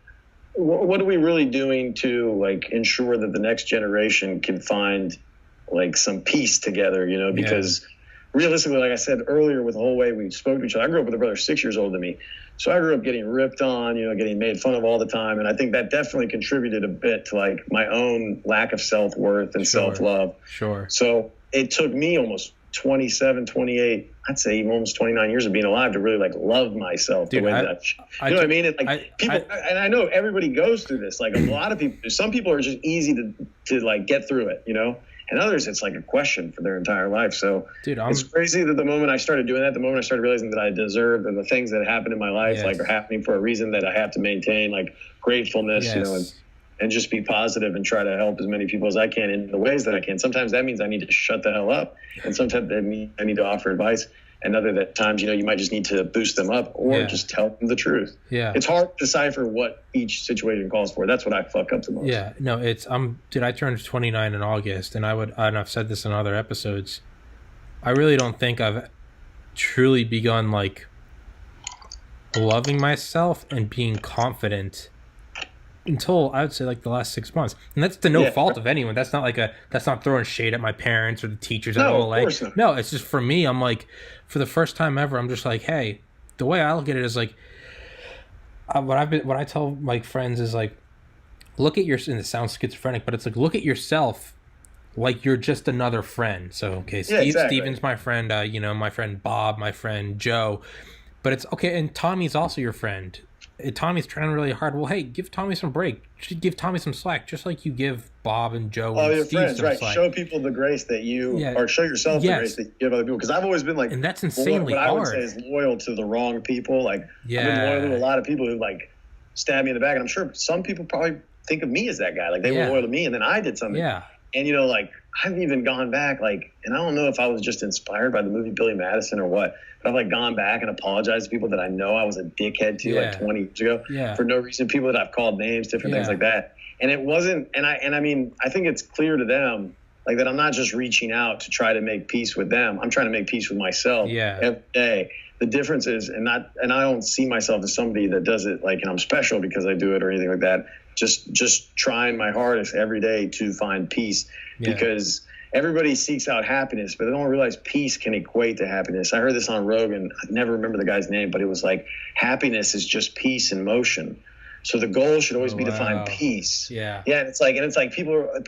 what are we really doing to, like, ensure that the next generation can find, like, some peace together, you know, because realistically, like I said earlier, with the whole way we spoke to each other, I grew up with a brother 6 years older than me. So I grew up getting ripped on, you know, getting made fun of all the time. And I think that definitely contributed a bit to, like, my own lack of self-worth and self-love. Sure. So it took me almost 27, 28, I'd say even almost 29 years of being alive to really, like, love myself. Dude, the way you know what I mean? It's like people, and I know everybody goes through this. Like, a lot of people, some people are just easy to like, get through it, you know? and others it's like a question for their entire life. So Dude, it's crazy that the moment I started doing that, the moment I started realizing that I deserved and the things that happened in my life like are happening for a reason, that I have to maintain like gratefulness, you know, and just be positive and try to help as many people as I can in the ways that I can. Sometimes that means I need to shut the hell up, and sometimes I need to offer advice. And other times, you know, you might just need to boost them up or just tell them the truth. Yeah. It's hard to decipher what each situation calls for. That's what I fuck up the most. Yeah. No, dude, I turned 29 in August, and and I've said this in other episodes, I really don't think I've truly begun like loving myself and being confident until I would say like the last 6 months, and that's to no fault of anyone. That's not throwing shade at my parents or the teachers at OLA. No, it's just for me. I'm like, for the first time ever, I'm just like, hey, the way I look at it is like, what I tell my friends is like, look at and it sounds schizophrenic, but it's like, look at yourself like you're just another friend. So okay, Steven's my friend. You know, my friend Bob, my friend Joe, but it's okay. And Tommy's also your friend. Tommy's trying really hard. Well, hey, give Tommy some break. Give Tommy some slack, just like you give Bob and Joe and your Steve friends, some right? slack. Show people the grace that you, or show yourself the grace that you give other people. Because I've always been like, and that's insanely hard. What I would say is loyal to the wrong people. Like, I've been loyal to a lot of people who like stab me in the back, and I'm sure some people probably think of me as that guy. Like they were loyal to me, and then I did something. Yeah. And you know, like I've even gone back, like, and I don't know if I was just inspired by the movie Billy Madison or what. I've like gone back and apologized to people that I know I was a dickhead to like 20 years ago for no reason. People that I've called names, different things like that. And it wasn't, and I mean, I think it's clear to them like that I'm not just reaching out to try to make peace with them. I'm trying to make peace with myself every day. The difference is, and I don't see myself as somebody that does it like, and I'm special because I do it or anything like that. Just trying my hardest every day to find peace because everybody seeks out happiness, but they don't realize peace can equate to happiness. I heard this on Rogan. I never remember the guy's name, but it was like happiness is just peace in motion. So the goal should always be to find peace. Yeah. And it's like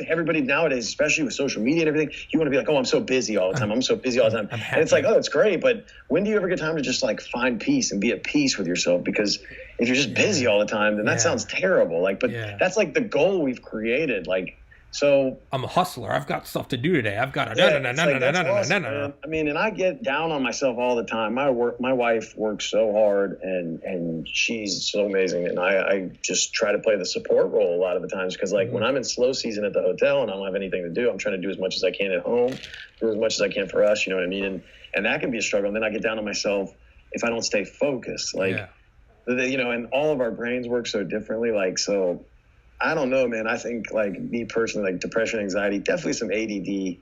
everybody nowadays, especially with social media and everything, you want to be like, oh, I'm so busy all the time. I'm so busy all the time. And it's like, oh, it's great. But when do you ever get time to just like find peace and be at peace with yourself? Because if you're just busy all the time, then that sounds terrible. Like, but that's like the goal we've created. Like, so I'm a hustler. I've got stuff to do today. I've got I mean, and I get down on myself all the time. My wife works so hard and she's so amazing. And I just try to play the support role a lot of the times. Cause like when I'm in slow season at the hotel and I don't have anything to do, I'm trying to do as much as I can at home, do as much as I can for us. You know what I mean? And that can be a struggle. And then I get down on myself if I don't stay focused, like, you know, and all of our brains work so differently. Like, so I don't know, man. I think, like, me personally, like, depression, anxiety, definitely some ADD,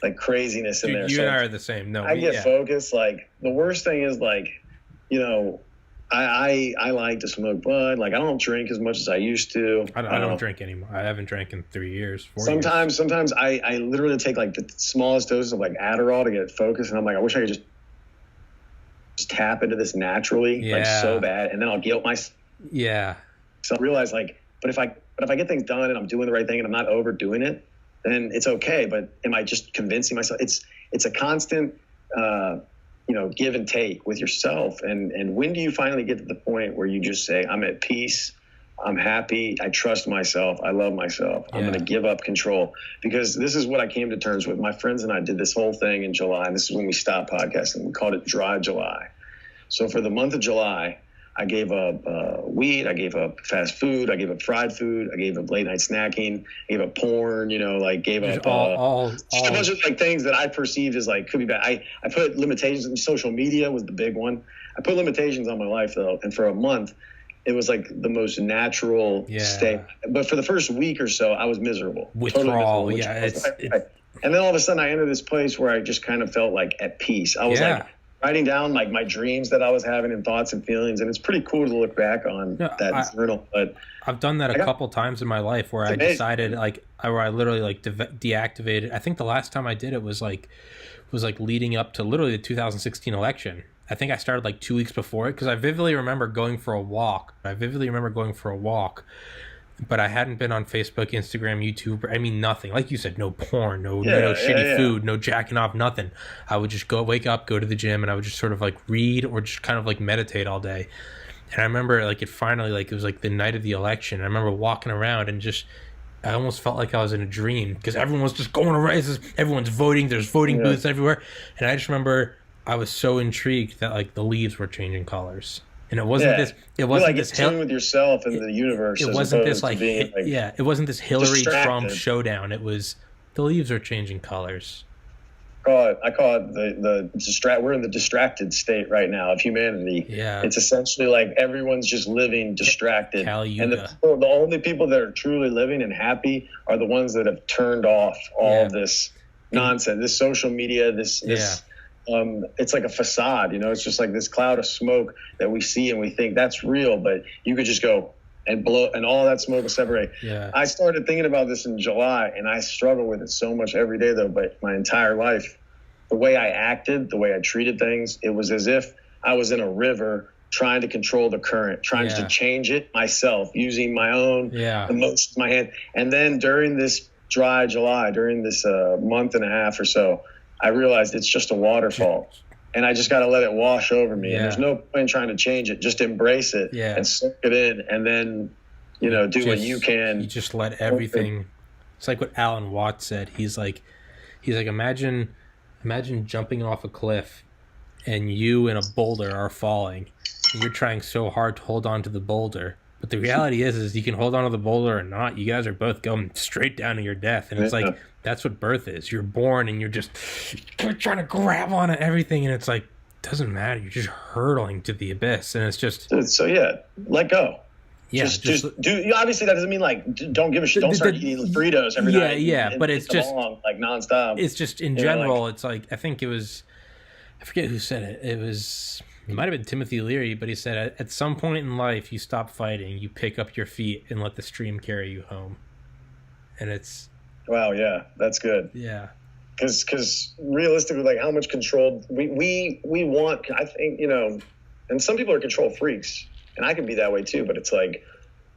like, craziness in there. You and I are the same. No, I get focused. Like, the worst thing is, like, you know, I like to smoke bud. Like, I don't drink as much as I used to. I don't drink anymore. I haven't drank in 3 years, 4 years. Sometimes I literally take, like, the smallest doses of, like, Adderall to get focused. And I'm like, I wish I could just tap into this naturally, like, so bad. And then I'll guilt myself. Yeah. So I realize, like, but if I get things done and I'm doing the right thing and I'm not overdoing it, then it's okay. But am I just convincing myself? It's a constant, you know, give and take with yourself. And when do you finally get to the point where you just say, I'm at peace, I'm happy, I trust myself, I love myself, I'm going to give up control? Because this is what I came to terms with. My friends and I did this whole thing in July, and this is when we stopped podcasting. We called it Dry July. So for the month of July, I gave up weed, I gave up fast food, I gave up fried food, I gave up late night snacking, gave up porn, you know, like gave up just a bunch of like things that I perceived as like could be bad. I put limitations in social media was the big one. I put limitations on my life though, and for a month it was like the most natural state. But for the first week or so, I was miserable. Withdrawal, totally miserable, And then all of a sudden I entered this place where I just kind of felt like at peace. I was like writing down like my dreams that I was having and thoughts and feelings, and it's pretty cool to look back on that journal. But I've done that a couple times in my life where I decided where I literally like deactivated. I think the last time I did it was like leading up to literally the 2016 election. I think I started like 2 weeks before it because I vividly remember going for a walk. But I hadn't been on Facebook, Instagram, YouTube. I mean, nothing. Like you said, no porn, no shitty food, no jacking off, nothing. I would just wake up, go to the gym, and I would just sort of like read or just kind of like meditate all day. And I remember like it finally, like it was like the night of the election. I remember walking around and just I almost felt like I was in a dream because everyone was just going around. Everyone's voting. There's voting booths everywhere, and I just remember I was so intrigued that like the leaves were changing colors, and it wasn't this. It wasn't like this. In tune with yourself and the universe. It wasn't this like it wasn't this Hillary Trump showdown. It was the leaves are changing colors. I call it the distract. We're in the distracted state right now of humanity. Yeah, it's essentially like everyone's just living distracted, and the only people that are truly living and happy are the ones that have turned off all this nonsense, this social media, this. It's like a facade, it's just like this cloud of smoke that we see and we think that's real, but you could just go and blow and all that smoke will separate. Yeah. I started thinking about this in July and I struggle with it so much every day though, but my entire life, the way I acted, the way I treated things, it was as if I was in a river trying to control the current, trying to change it myself, using my own emotions, my hand. And then during this dry July, during this month and a half or so, I realized it's just a waterfall and I just got to let it wash over me. And there's no point in trying to change it. Just embrace it and soak it in and then, do what you can. You just let everything. It's like what Alan Watts said. He's like, imagine jumping off a cliff and you and a boulder are falling and you're trying so hard to hold on to the boulder. But the reality is you can hold on to the boulder or not. You guys are both going straight down to your death. And it's like, that's what birth is. You're born and you're just trying to grab on to everything. And it's like, it doesn't matter. You're just hurtling to the abyss. And it's just. So, let go. Yeah. Just do. Obviously, that doesn't mean like, don't give a shit. Don't start eating Fritos every night. Yeah. But it's just. Like nonstop. It's just in general, it's like, I think it was. I forget who said it. It might have been Timothy Leary, but he said, at some point in life, you stop fighting, you pick up your feet, and let the stream carry you home. And it's... Wow, yeah, that's good. Yeah. Because realistically, like, how much control... We want, I think, and some people are control freaks, and I can be that way too, but it's like,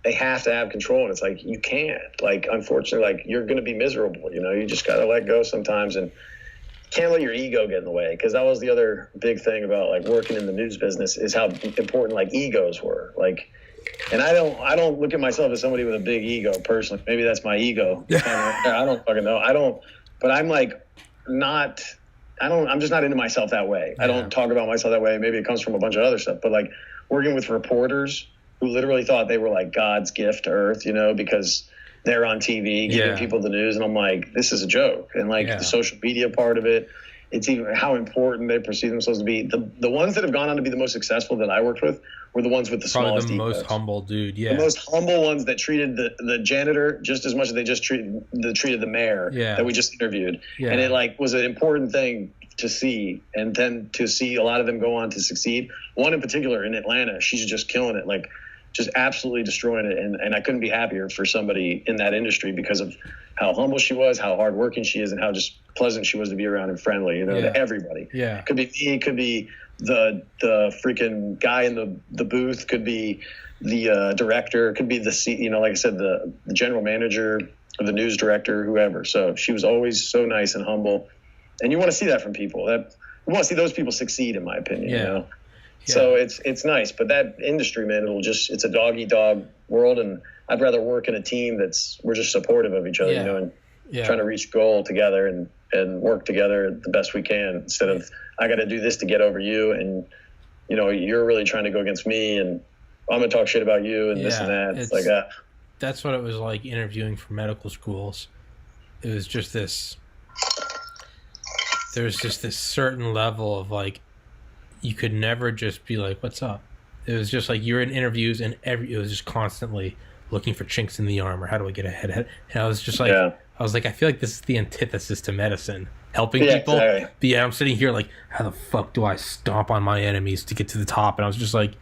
they have to have control, and it's like, you can't. Like, unfortunately, like, you're going to be miserable, you just got to let go sometimes, and... Can't let your ego get in the way, because that was the other big thing about like working in the news business is how important like egos were. Like, and I don't look at myself as somebody with a big ego personally. Maybe that's my ego. I don't fucking know. But I'm like I'm just not into myself that way. I don't talk about myself that way. Maybe it comes from a bunch of other stuff. But like working with reporters who literally thought they were like God's gift to Earth, because they're on TV giving people the news, and I'm like, this is a joke. And like the social media part of it, it's even how important they perceive themselves to be. The ones that have gone on to be the most successful that I worked with were the ones with the smallest egos. Most humble dude, the most humble ones that treated the janitor just as much as they just treated the mayor that we just interviewed. And it like was an important thing to see, and then to see a lot of them go on to succeed. One in particular in Atlanta, she's just killing it, like just absolutely destroying it. And I couldn't be happier for somebody in that industry because of how humble she was, how hardworking she is, and how just pleasant she was to be around and friendly, to everybody. Yeah. Could be me, could be the freaking guy in the booth, could be the director, could be the like I said, the general manager or the news director, whoever. So she was always so nice and humble. And you want to see that from people. You want to see those people succeed, in my opinion, Yeah. So it's nice, but that industry, man, it's a dog eat dog world, and I'd rather work in a team we're just supportive of each other, and trying to reach a goal together and work together the best we can, instead of I got to do this to get over you, and you're really trying to go against me, and I'm gonna talk shit about you and this and that. It's like that's what it was like interviewing for medical schools. It was just this. There was just this certain level of like. You could never just be like, what's up? It was just like you're in interviews and it was just constantly looking for chinks in the armor. How do I get ahead? And I was just like, I feel like this is the antithesis to medicine, helping people. Exactly. But I'm sitting here like, how the fuck do I stomp on my enemies to get to the top? And I was just like,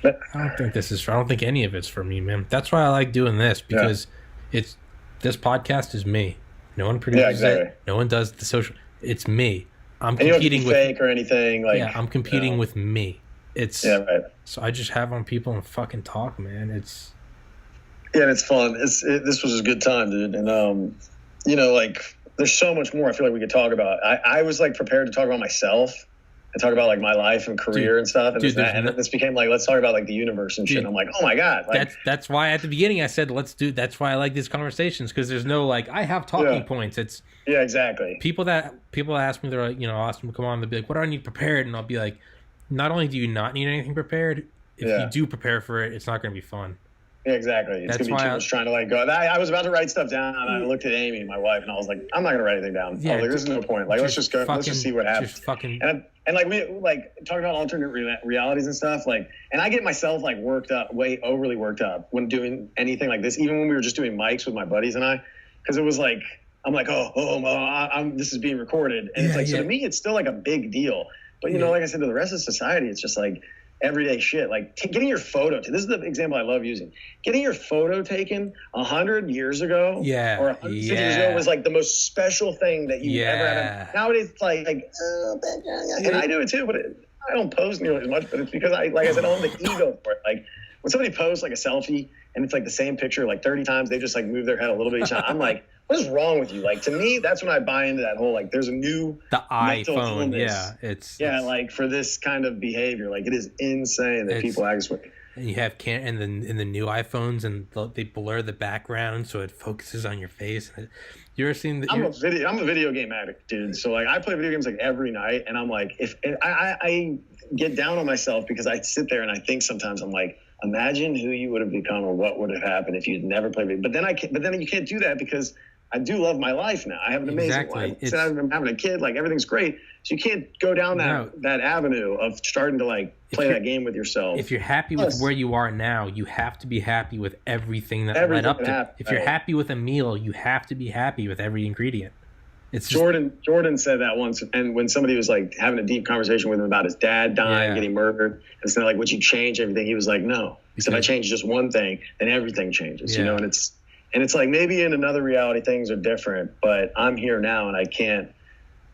I don't think any of it's for me, man. That's why I like doing this, because this podcast is me. No one produces it. No one does the social. It's me. I'm competing with fake or anything. Like, I'm competing with me. It's right. So I just have on people and fucking talk, man. It's and it's fun. This was a good time, dude. And like there's so much more I feel like we could talk about. I was like prepared to talk about myself, and talk about like my life and career and stuff. And, and then this became like, let's talk about like the universe and shit. And I'm like, oh my God. Like, that's why at the beginning I said, that's why I like these conversations. Cause there's no, like, I have talking points. It's exactly. People ask me, they're like, I'll ask them to come on. They'll be like, what do I need prepared? And I'll be like, not only do you not need anything prepared, if you do prepare for it, it's not going to be fun. Yeah, exactly. It's going to be too much trying to like go. I was about to write stuff down, and I looked at Amy, my wife, and I was like, I'm not going to write anything down. Yeah, I was like, there's no point. Like, let's just go. Let's just see what happens. And like we like talking about alternate realities and stuff. Like, and I get myself like worked up, way overly worked up when doing anything like this. Even when we were just doing mics with my buddies and I, because it was like I'm like, this is being recorded, and it's like so to me, it's still like a big deal. But you know, like I said, to the rest of society, it's just like everyday shit. Like getting your photo. This is the example I love using. Getting your photo taken 100 years ago, or 150 years ago, was like the most special thing that you ever had. Nowadays, it's like, and I do it too, but I don't post nearly as much. But it's because like I said, I don't have the ego for it. Like when somebody posts like a selfie and it's like the same picture like 30 times, they just like move their head a little bit each time. I'm like, what is wrong with you? Like, to me, that's when I buy into that whole, like, there's a new iPhone. It's like for this kind of behavior, like it is insane that people act this way. And you have in the new iPhones, and they blur the background so it focuses on your face. You ever seen I'm a video game addict, dude. So like I play video games like every night, and I'm like, I get down on myself because I sit there and I think sometimes I'm like, imagine who you would have become or what would have happened if you'd never played video. But then you can't do that because I do love my life now. I have an amazing life. I'm having a kid, like everything's great. So you can't go down that avenue of starting to like play that game with yourself. If you're happy with where you are now, you have to be happy with everything that led up to it. If you're happy with a meal, you have to be happy with every ingredient. It's Jordan said that once, and when somebody was like having a deep conversation with him about his dad dying, getting murdered, and so like, would you change everything? He was like, no. He said, if I change just one thing, then everything changes. You know, and it's like maybe in another reality things are different, but I'm here now and I can't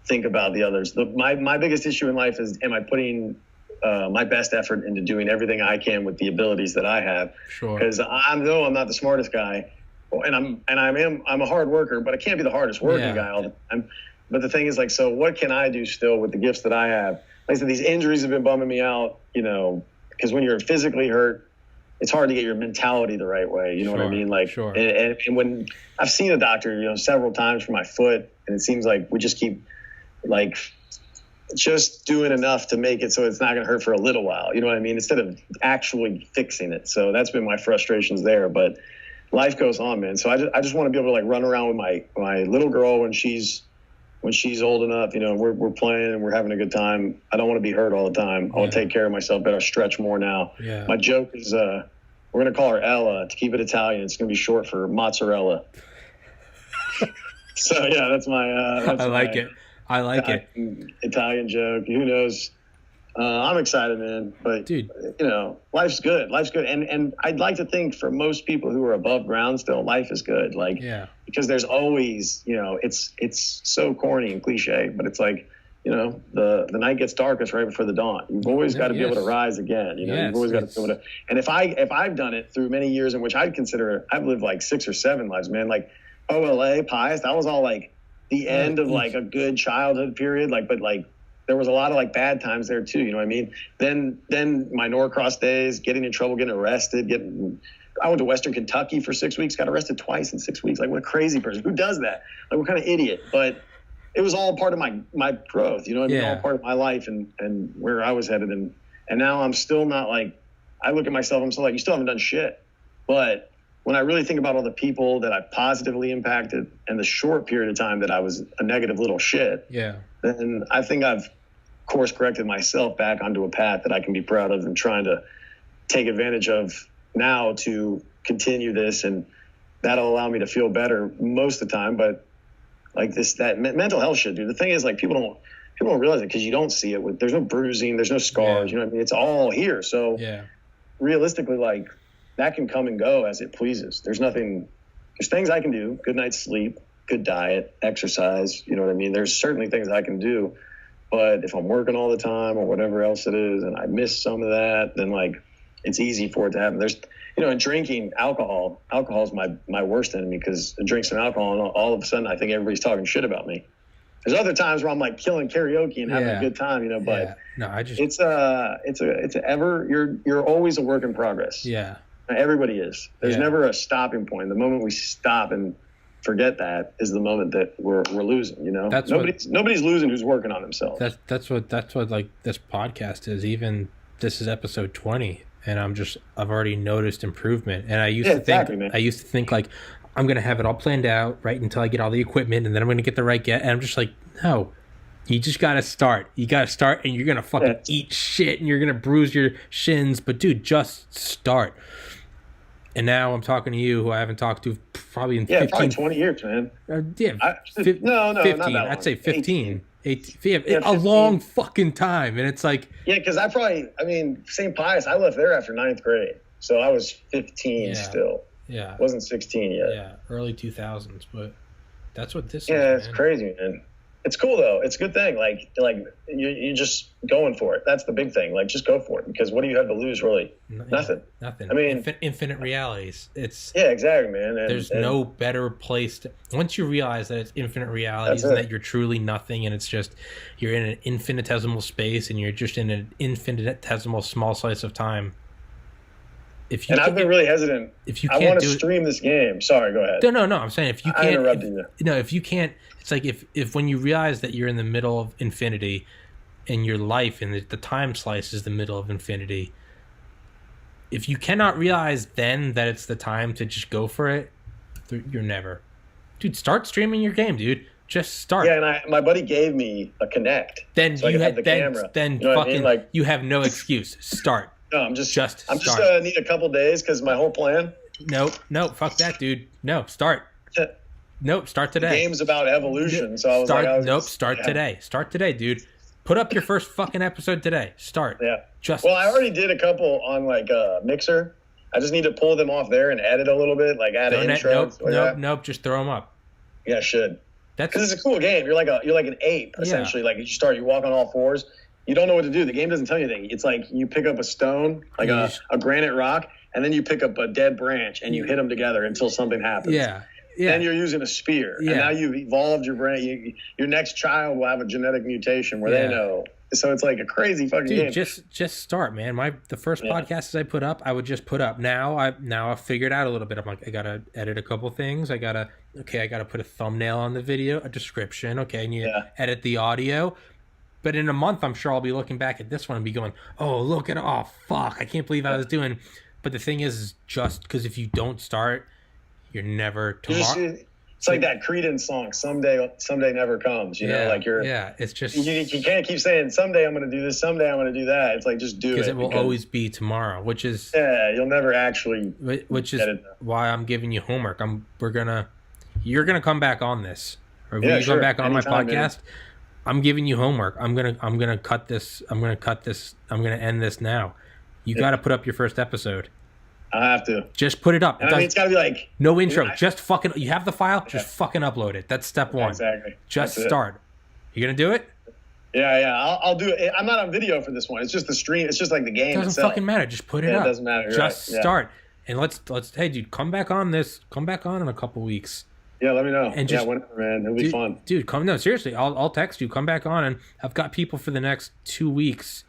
think about the others. My biggest issue in life is, am I putting my best effort into doing everything I can with the abilities that I have? Sure. Because I'm not the smartest guy. And I'm a hard worker, but I can't be the hardest working guy all the time. But the thing is, like, so what can I do still with the gifts that I have? Like I said, these injuries have been bumming me out, you know, because when you're physically hurt, it's hard to get your mentality the right way. You know what I mean? Like, and when I've seen a doctor, you know, several times for my foot, and it seems like we just keep like just doing enough to make it so it's not going to hurt for a little while. You know what I mean? Instead of actually fixing it. So that's been my frustrations there, but life goes on, man. So I just want to be able to like run around with my little girl when she's old enough, you know, we're playing and we're having a good time. I don't want to be hurt all the time. I want to take care of myself better, stretch more now. Yeah. My joke is we're going to call her Ella to keep it Italian. It's going to be short for mozzarella. So yeah, that's my I like it. Italian joke. Who knows? I'm excited, man. But dude, you know, life's good. And I'd like to think for most people who are above ground still, life is good. Like, because there's always, you know, it's so corny and cliche, but it's like, you know, the night gets darkest right before the dawn. You've always got to be able to rise again. You know, you've always got to be able to. And if I've done it through many years in which I'd consider I've lived like 6 or 7 lives, man. Like OLA, Pius, that was all like the end of like a good childhood period. Like, but like, there was a lot of like bad times there too. You know what I mean? Then my Norcross days, getting in trouble, getting arrested, I went to Western Kentucky for 6 weeks, got arrested twice in 6 weeks. Like, what a crazy person. Who does that? Like, what kind of idiot? But it was all part of my growth, you know what I mean? All part of my life and where I was headed. And now I'm still not like, I look at myself, I'm still like, you still haven't done shit. But when I really think about all the people that I positively impacted and the short period of time that I was a negative little shit, then I think I've course corrected myself back onto a path that I can be proud of and trying to take advantage of now to continue this. And that'll allow me to feel better most of the time. But like that mental health shit, dude, the thing is like, people don't realize it because you don't see it there's no bruising, there's no scars, you know what I mean? It's all here. So realistically, like that can come and go as it pleases. There's things I can do, good night's sleep, good diet, exercise, you know what I mean? There's certainly things I can do. But if I'm working all the time or whatever else it is, and I miss some of that, then like it's easy for it to happen. There's, you know, in drinking alcohol is my worst enemy because I drink some alcohol and all of a sudden I think everybody's talking shit about me. There's other times where I'm like killing karaoke and having a good time, you know, but no, I just, you're always a work in progress. Yeah. Everybody is. There's never a stopping point. The moment we stop and forget that is the moment that we're losing, you know. Nobody's losing who's working on themselves. That's what like this podcast is. Even this is episode 20, and I've already noticed improvement. And I used to think like I'm gonna have it all planned out right until I get all the equipment, and then I'm gonna get the right get. And I'm just like, no, you just gotta start. You gotta start, and you're gonna fucking eat shit, and you're gonna bruise your shins. But dude, just start. And now I'm talking to you, who I haven't talked to probably in 15, probably 20 years, man. No, 15. Not that long. I'd say 15. 18. A long fucking time. And it's like... Yeah, because St. Pius, I left there after 9th grade. So I was 15 still. Yeah. I wasn't 16 yet. Yeah, early 2000s. But that's what this is, Yeah, it's crazy, man. It's cool, though. It's a good thing. Like you're just going for it. That's the big thing. Like, just go for it. Because what do you have to lose, really? Nothing. Nothing. I mean... Infinite realities. Yeah, exactly, man. There's no better place to... Once you realize that it's infinite realities and that you're truly nothing, and it's just... You're in an infinitesimal space, and you're just in an infinitesimal small slice of time. I've been really hesitant. I want to stream this game. Sorry, go ahead. No. I'm saying if you can't... I interrupted you. No, if you can't... It's like if when you realize that you're in the middle of infinity and your life and the time slice is the middle of infinity, if you cannot realize then that it's the time to just go for it, you're never. Dude, start streaming your game, dude. Just start. Yeah, and my buddy gave me a Kinect. Then so you have the camera. Then you fucking you have no excuse. Start. No, I'm just need a couple days because my whole plan. No, fuck that, dude. No, start. Nope, start today. The game's about evolution, so I was start today. Start today, dude. Put up your first fucking episode today. Start. Yeah. I already did a couple on like Mixer. I just need to pull them off there and edit a little bit, like add an intro. Nope. Just throw them up. Yeah, I should. Because it's a cool game. You're like an ape essentially. Like you walk on all fours. You don't know what to do. The game doesn't tell you anything. It's like you pick up a stone, like a granite rock, and then you pick up a dead branch and you hit them together until something happens. Yeah. Then you're using a spear. Yeah. And now you've evolved your brain. Your next child will have a genetic mutation where they know. So it's like a crazy fucking game. Just start, man. The first podcasts I put up, I would just put up. Now I've figured out a little bit. I'm like, I gotta edit a couple things. I gotta put a thumbnail on the video, a description. Okay, and you edit the audio. But in a month, I'm sure I'll be looking back at this one and be going, oh, fuck, I can't believe I was doing. But the thing is just because if you don't start, you're never tomorrow. It's like that Creedence song, someday never comes. You know, like it's just you can't keep saying someday I'm going to do this, someday I'm going to do that. It's like just do it because it will always be tomorrow, which is you'll never actually. Which is why I'm giving you homework. You're gonna come back on this, or when you come back on my podcast. Man. I'm giving you homework. I'm gonna cut this. I'm gonna end this now. You got to put up your first episode. I have to. Just put it up. It's got to be like no intro. Just fucking. You have the file. Just fucking upload it. That's step one. Exactly. Just start. You gonna do it? Yeah. I'll do it. I'm not on video for this one. It's just the stream. It's just like the game. It doesn't fucking matter. Just put it up. It doesn't matter. Just start. And let's. Hey, dude, come back on this. Come back on in a couple weeks. Yeah, let me know. And whenever, man. It'll be fun. Dude, seriously. I'll text you. Come back on, and I've got people for the next 2 weeks.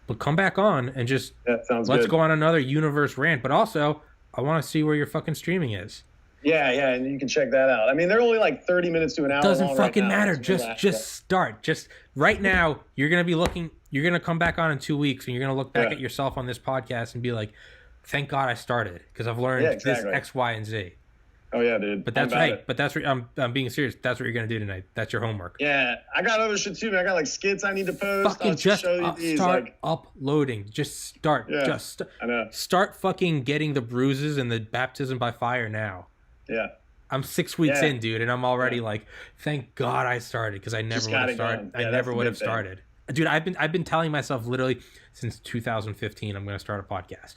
But come back on and just let's go on another universe rant. But also, I want to see where your fucking streaming is. Yeah, and you can check that out. I mean, they're only like 30 minutes to an hour. Doesn't fucking matter. Just start. Just right now, you're gonna be looking. You're gonna come back on in 2 weeks, and you're gonna look back at yourself on this podcast and be like, "Thank God I started because I've learned this X, Y, and Z." Oh yeah, dude. But that's right. But that's I'm being serious. That's what you're gonna do tonight. That's your homework. Yeah, I got other shit too, man. I got like skits I need to post. Fucking just start uploading. Just start. Yeah, I know. Start fucking getting the bruises and the baptism by fire now. Yeah. I'm 6 weeks in, dude, and I'm already like, thank God I started because I never would have started. I never would have started. Dude, I've been telling myself literally since 2015 I'm gonna start a podcast.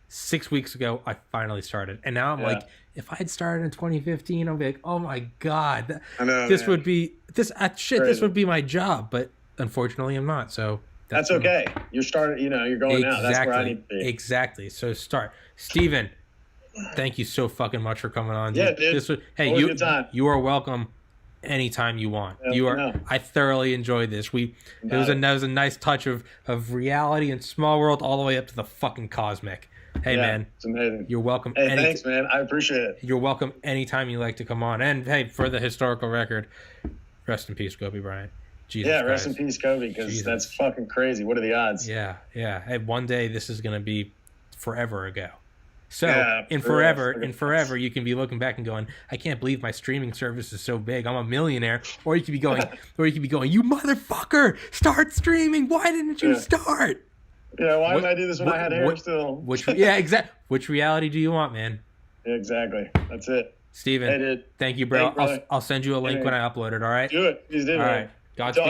6 weeks ago, I finally started. And now I'm like, if I had started in 2015, I'd be like, oh my God, I know, this would be this would be my job. But unfortunately, I'm not. So that's okay. You're starting, you're going out. That's where I need to be. Exactly. So start. Steven, thank you so fucking much for coming on. Yeah, dude. Hey, you are welcome. anytime you want. Yeah, You are. no. I thoroughly enjoyed this. It was a nice touch of reality and small world all the way up to the fucking cosmic. Hey, man. It's amazing. You're welcome. Hey, thanks, man. I appreciate it. You're welcome anytime you like to come on. And, hey, for the historical record, rest in peace, Kobe Bryant. Jesus Christ. Rest in peace, Kobe, because that's fucking crazy. What are the odds? Yeah. Hey, one day this is going to be forever ago. So, in forever, you can be looking back and going, I can't believe my streaming service is so big. I'm a millionaire. Or you could be going, you motherfucker, start streaming. Why didn't you start? Yeah, why did I do this when I had hair still? Exactly. Which reality do you want, man? Yeah, exactly. That's it. Steven, thank you, bro. I'll send you a link when I upload it, all right? Do it. Please do, all man. right. Godspeed.